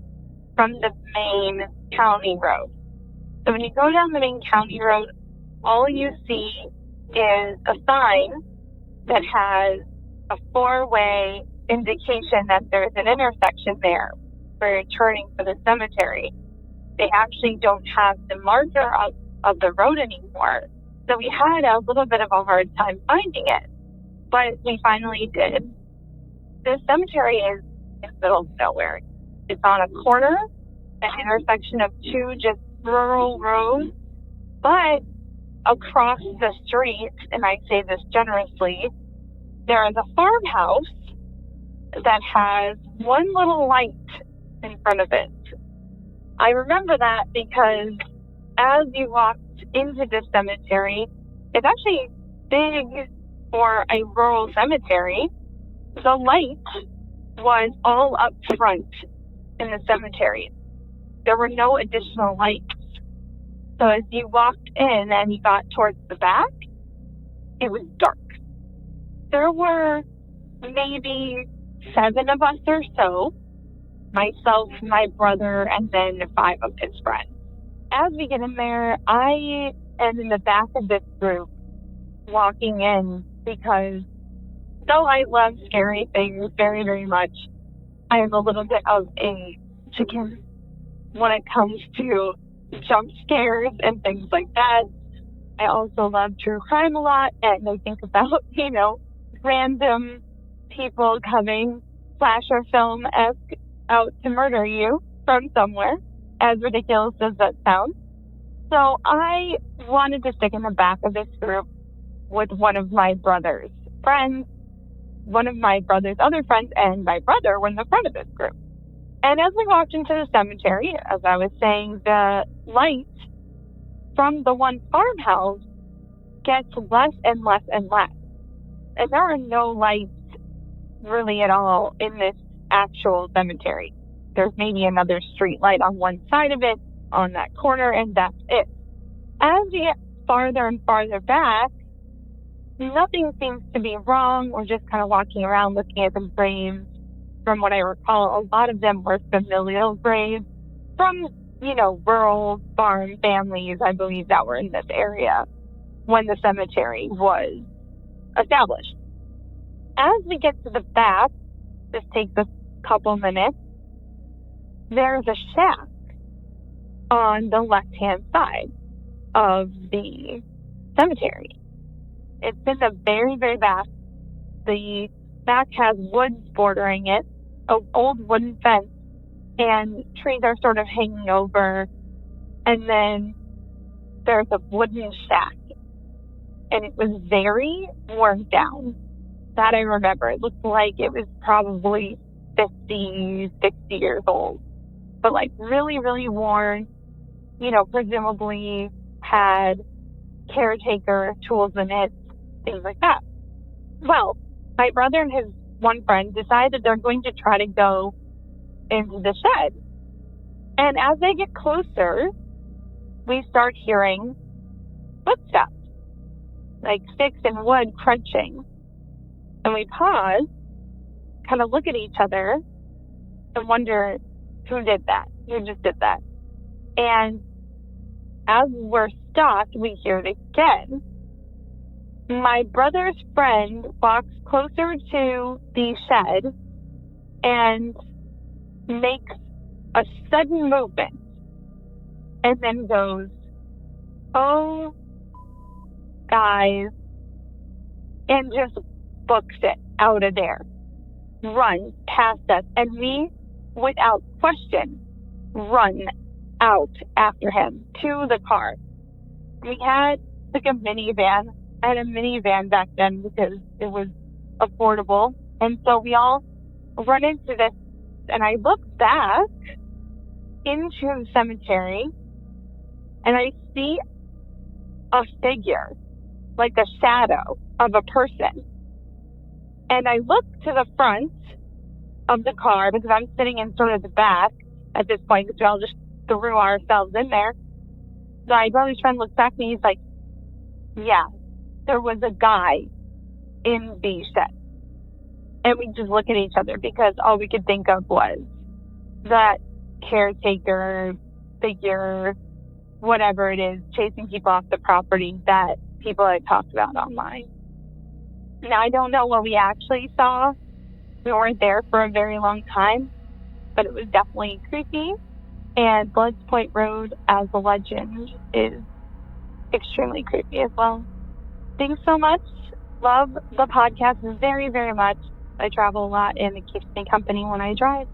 from the main county road. So when you go down the main county road, all you see is a sign that has a four-way indication that there's an intersection there where you're turning for the cemetery. They actually don't have the marker of the road anymore. So we had a little bit of a hard time finding it, but we finally did. The cemetery is in the middle of nowhere. It's on a corner, an intersection of two just rural roads, but across the street, and I say this generously, there is a farmhouse that has one little light in front of it. I remember that because as you walked into the cemetery, it's actually big for a rural cemetery. The light was all up front in the cemetery. There were no additional lights. So as you walked in and you got towards the back, it was dark. There were maybe 7 of us or so, myself, my brother, and then 5 of his friends. As we get in there, I am in the back of this group walking in because though I love scary things very, very much, I am a little bit of a chicken when it comes to jump scares and things like that. I also love true crime a lot, and I think about, random people coming slasher film-esque out to murder you from somewhere, as ridiculous as that sounds. So I wanted to stick in the back of this group with one of my brother's friends, one of my brother's other friends, and my brother were in the front of this group. And as we walked into the cemetery, as I was saying, the light from the one farmhouse gets less and less and less. And there are no lights really at all in this actual cemetery. There's maybe another street light on one side of it, on that corner, and that's it. As we get farther and farther back, nothing seems to be wrong. We're just kind of walking around looking at the graves. From what I recall, a lot of them were familial graves from, rural farm families, I believe, that were in this area when the cemetery was established. As we get to the back, this takes a couple minutes, there's a shack on the left-hand side of the cemetery. It's in the very, very back. The back has woods bordering it, an old wooden fence, and trees are sort of hanging over. And then there's a wooden shack. And it was very worn down. That I remember. It looked like it was probably 50, 60 years old. But really, really worn. Presumably had caretaker tools in it, things like that. Well, my brother and his one friend decide that they're going to try to go into the shed. And as they get closer, we start hearing footsteps, like sticks and wood crunching. And we pause, kind of look at each other, and wonder who did that, who just did that. And as we're stopped, we hear it again. My brother's friend walks closer to the shed and makes a sudden movement and then goes, "Oh, guys," and just books it out of there, runs past us, and we, without question, run out after him to the car. We had a minivan. I had a minivan back then because it was affordable. And so we all run into this, and I look back into the cemetery, and I see a figure, like a shadow of a person. And I look to the front of the car because I'm sitting in sort of the back at this point because we all just threw ourselves in there. So my brother's friend looks back at me, he's like, "Yeah, there was a guy in the shed." And we just look at each other because all we could think of was that caretaker figure, whatever it is, chasing people off the property that people had talked about online. Now, I don't know what we actually saw. We weren't there for a very long time, but it was definitely creepy. And Bloods Point Road, as a legend, is extremely creepy as well. Thanks so much. Love the podcast very, very much. I travel a lot, and it keeps me company when I drive.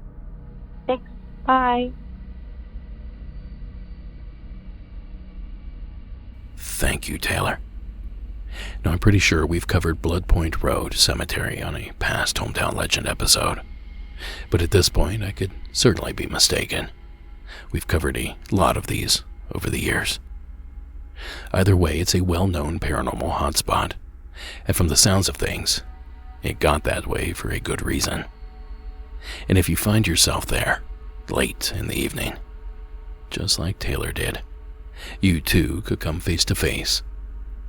Thanks. Bye. Thank you, Taylor. Now, I'm pretty sure we've covered Blood Point Road Cemetery on a past Hometown Legend episode, but at this point, I could certainly be mistaken. We've covered a lot of these over the years. Either way, it's a well-known paranormal hotspot, and from the sounds of things, it got that way for a good reason. And if you find yourself there, late in the evening, just like Taylor did, you too could come face to face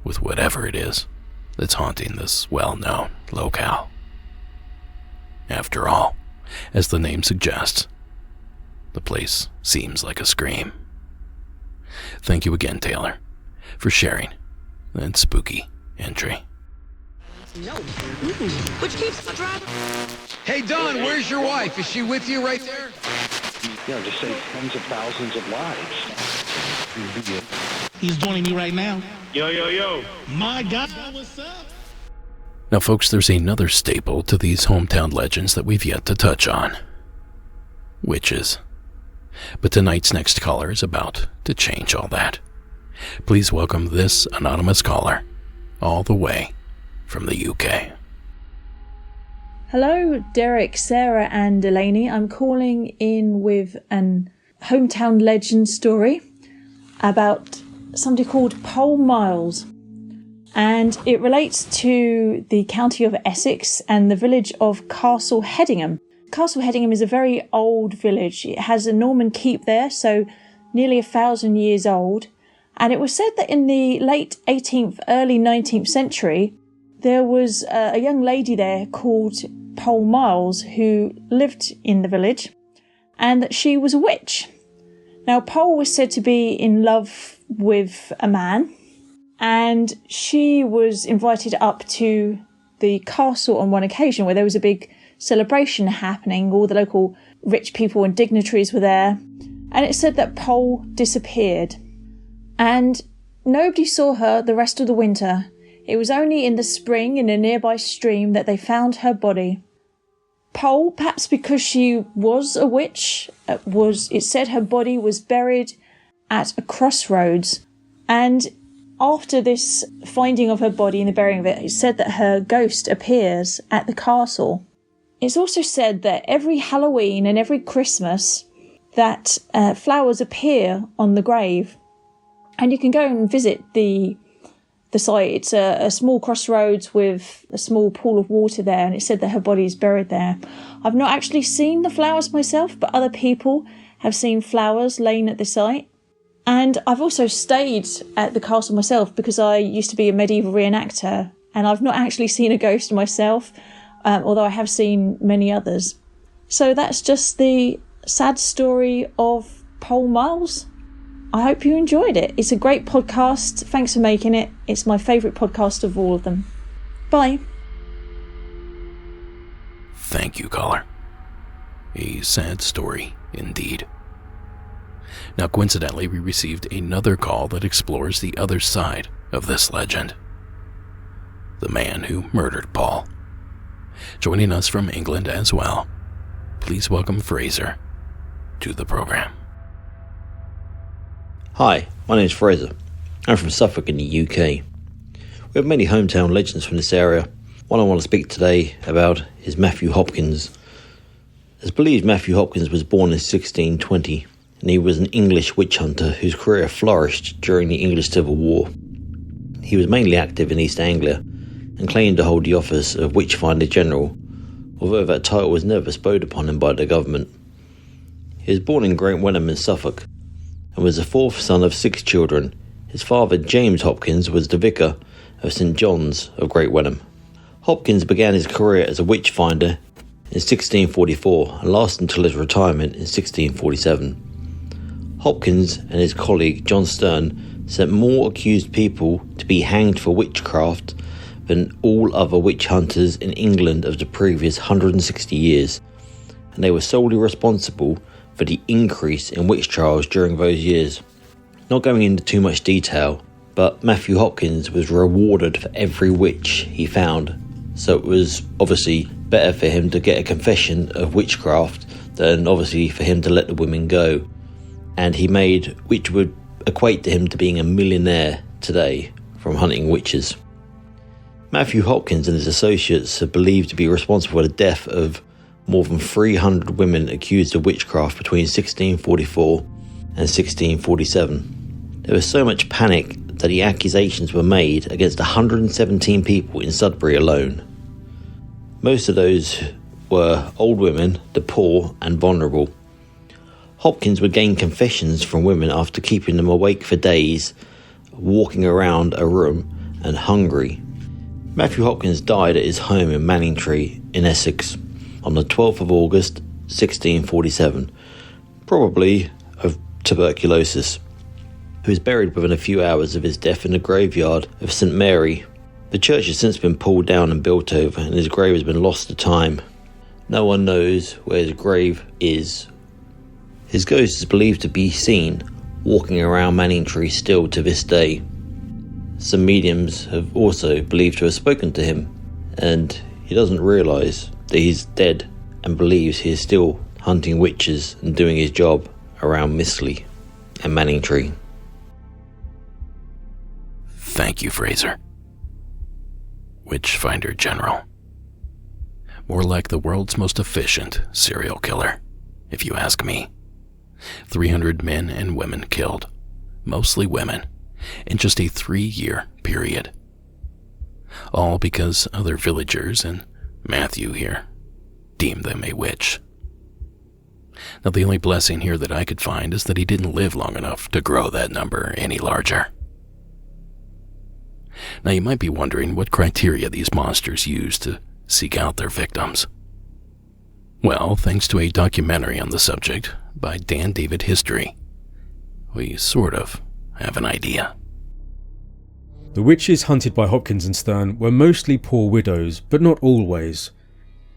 with whatever it is that's haunting this well-known locale. After all, as the name suggests, the place seems like a scream. Thank you again, Taylor, for sharing that spooky entry. Which keeps the driver. Hey, Don, where's your wife? Is she with you right there? Just save tens of thousands of lives. He's joining me right now. Yo. My God, what's up? Now, folks, there's another staple to these hometown legends that we've yet to touch on. Witches. But tonight's next caller is about to change all that. Please welcome this anonymous caller, all the way from the UK. Hello, Derek, Sarah and Delaney. I'm calling in with an hometown legend story about somebody called Pole Miles. And it relates to the county of Essex and the village of Castle Hedingham. Castle Hedingham is a very old village. It has a Norman keep there, so nearly 1,000 years old. And it was said that in the late 18th, early 19th century, there was a young lady there called Pole Miles who lived in the village, and that she was a witch. Now, Pole was said to be in love with a man, and she was invited up to the castle on one occasion where there was a big celebration happening. All the local rich people and dignitaries were there, and it said that Pole disappeared, and nobody saw her the rest of the winter. It was only in the spring in a nearby stream that they found her body. Pole, perhaps because she was a witch, it said her body was buried at a crossroads, and after this finding of her body and the burying of it, it said that her ghost appears at the castle. It's also said that every Halloween and every Christmas that flowers appear on the grave, and you can go and visit the site. It's a small crossroads with a small pool of water there, and it said that her body is buried there. I've not actually seen the flowers myself, but other people have seen flowers laying at the site. And I've also stayed at the castle myself because I used to be a medieval reenactor, and I've not actually seen a ghost myself, although I have seen many others. So that's just the sad story of Pole Miles. I hope you enjoyed it. It's a great podcast. Thanks for making it. It's my favourite podcast of all of them. Bye. Thank you, caller. A sad story indeed. Now, coincidentally, we received another call that explores the other side of this legend. The man who murdered Paul. Joining us from England as well, please welcome Fraser to the program. Hi, my name is Fraser. I'm from Suffolk in the UK. We have many hometown legends from this area. One I want to speak today about is Matthew Hopkins. It's believed Matthew Hopkins was born in 1620, and he was an English witch hunter whose career flourished during the English Civil War. He was mainly active in East Anglia and claimed to hold the office of Witchfinder General, although that title was never bestowed upon him by the government. He was born in Great Wenham in Suffolk, and was the fourth son of 6 children. His father, James Hopkins, was the vicar of St John's of Great Wenham. Hopkins began his career as a witch finder in 1644 and lasted until his retirement in 1647. Hopkins and his colleague John Stern sent more accused people to be hanged for witchcraft than all other witch hunters in England of the previous 160 years, and they were solely responsible for the increase in witch trials during those years. Not going into too much detail, but Matthew Hopkins was rewarded for every witch he found, So it was obviously better for him to get a confession of witchcraft than obviously for him to let the women go. And he made, which would equate to him to being a millionaire today from hunting witches. Matthew Hopkins and his associates are believed to be responsible for the death of more than 300 women accused of witchcraft between 1644 and 1647. There was so much panic that the accusations were made against 117 people in Sudbury alone. Most of those were old women, the poor and vulnerable. Hopkins would gain confessions from women after keeping them awake for days, walking around a room and hungry. Matthew Hopkins died at his home in Manningtree in Essex on the 12th of August 1647, probably of tuberculosis. He was buried within a few hours of his death in the graveyard of St Mary. The church has since been pulled down and built over, and his grave has been lost to time. No one knows where his grave is. His ghost is believed to be seen walking around Manningtree still to this day. Some mediums have also believed to have spoken to him, and he doesn't realise that he's dead and believes he is still hunting witches and doing his job around Mistley and Manningtree. Thank you, Fraser. Witchfinder General. More like the world's most efficient serial killer, if you ask me. 300 men and women killed, mostly women, in just a 3-year period. All because other villagers, and Matthew here, deemed them a witch. Now, the only blessing here that I could find is that he didn't live long enough to grow that number any larger. Now, you might be wondering what criteria these monsters use to seek out their victims. Well, thanks to a documentary on the subject by Dan David History, we sort of have an idea. The witches hunted by Hopkins and Stern were mostly poor widows, but not always.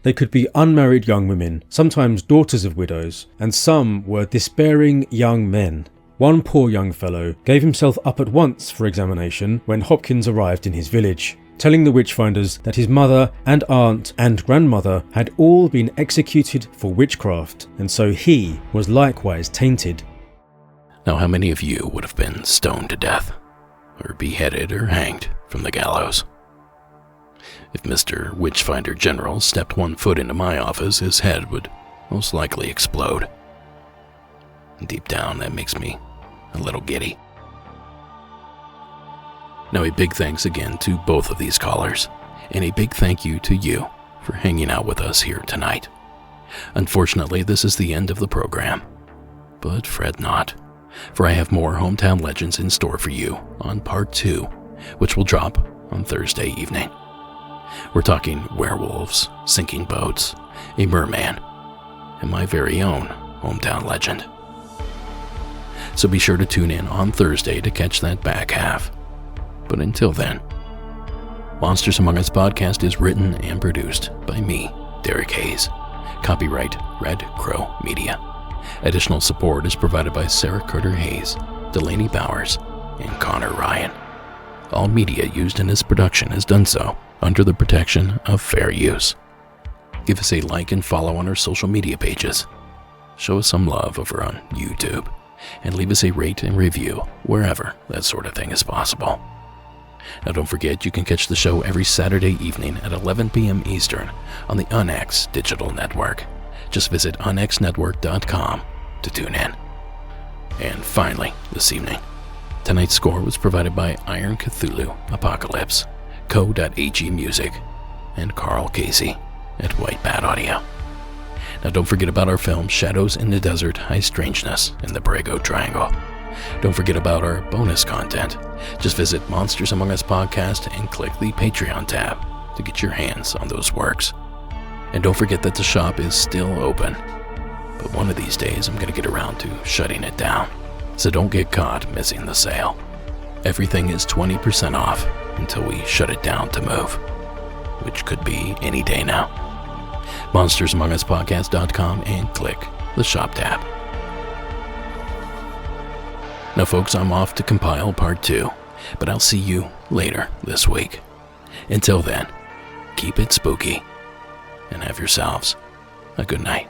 They could be unmarried young women, sometimes daughters of widows, and some were despairing young men. One poor young fellow gave himself up at once for examination when Hopkins arrived in his village, telling the witchfinders that his mother and aunt and grandmother had all been executed for witchcraft, and so he was likewise tainted. Now, how many of you would have been stoned to death, or beheaded or hanged from the gallows? If Mr. Witchfinder General stepped 1 foot into my office, his head would most likely explode. Deep down, that makes me a little giddy. Now, a big thanks again to both of these callers, and a big thank you to you for hanging out with us here tonight. Unfortunately, this is the end of the program, but fret not, for I have more hometown legends in store for you on part 2, which will drop on Thursday evening. We're talking werewolves, sinking boats, a merman, and my very own hometown legend. So be sure to tune in on Thursday to catch that back half. But until then, Monsters Among Us podcast is written and produced by me, Derek Hayes. Copyright Red Crow Media. Additional support is provided by Sarah Carter Hayes, Delaney Bowers, and Connor Ryan. All media used in this production is done so under the protection of fair use. Give us a like and follow on our social media pages. Show us some love over on YouTube, and leave us a rate and review wherever that sort of thing is possible. Now, don't forget, you can catch the show every Saturday evening at 11 p.m. Eastern on the UNX Digital Network. Just visit unxnetwork.com to tune in. And finally, this evening, tonight's score was provided by Iron Cthulhu Apocalypse, Co.ag Music, and Carl Casey at White Bat Audio. Now, don't forget about our film Shadows in the Desert, High Strangeness in the Brago Triangle. Don't forget about our bonus content. Just visit Monsters Among Us podcast and click the Patreon tab to get your hands on those works. And don't forget that the shop is still open, but one of these days I'm going to get around to shutting it down, so don't get caught missing the sale. Everything is 20% off until we shut it down to move, which could be any day now. MonstersAmongUsPodcast.com and click the shop tab. Now, folks, I'm off to compile part 2, but I'll see you later this week. Until then, keep it spooky, and have yourselves a good night.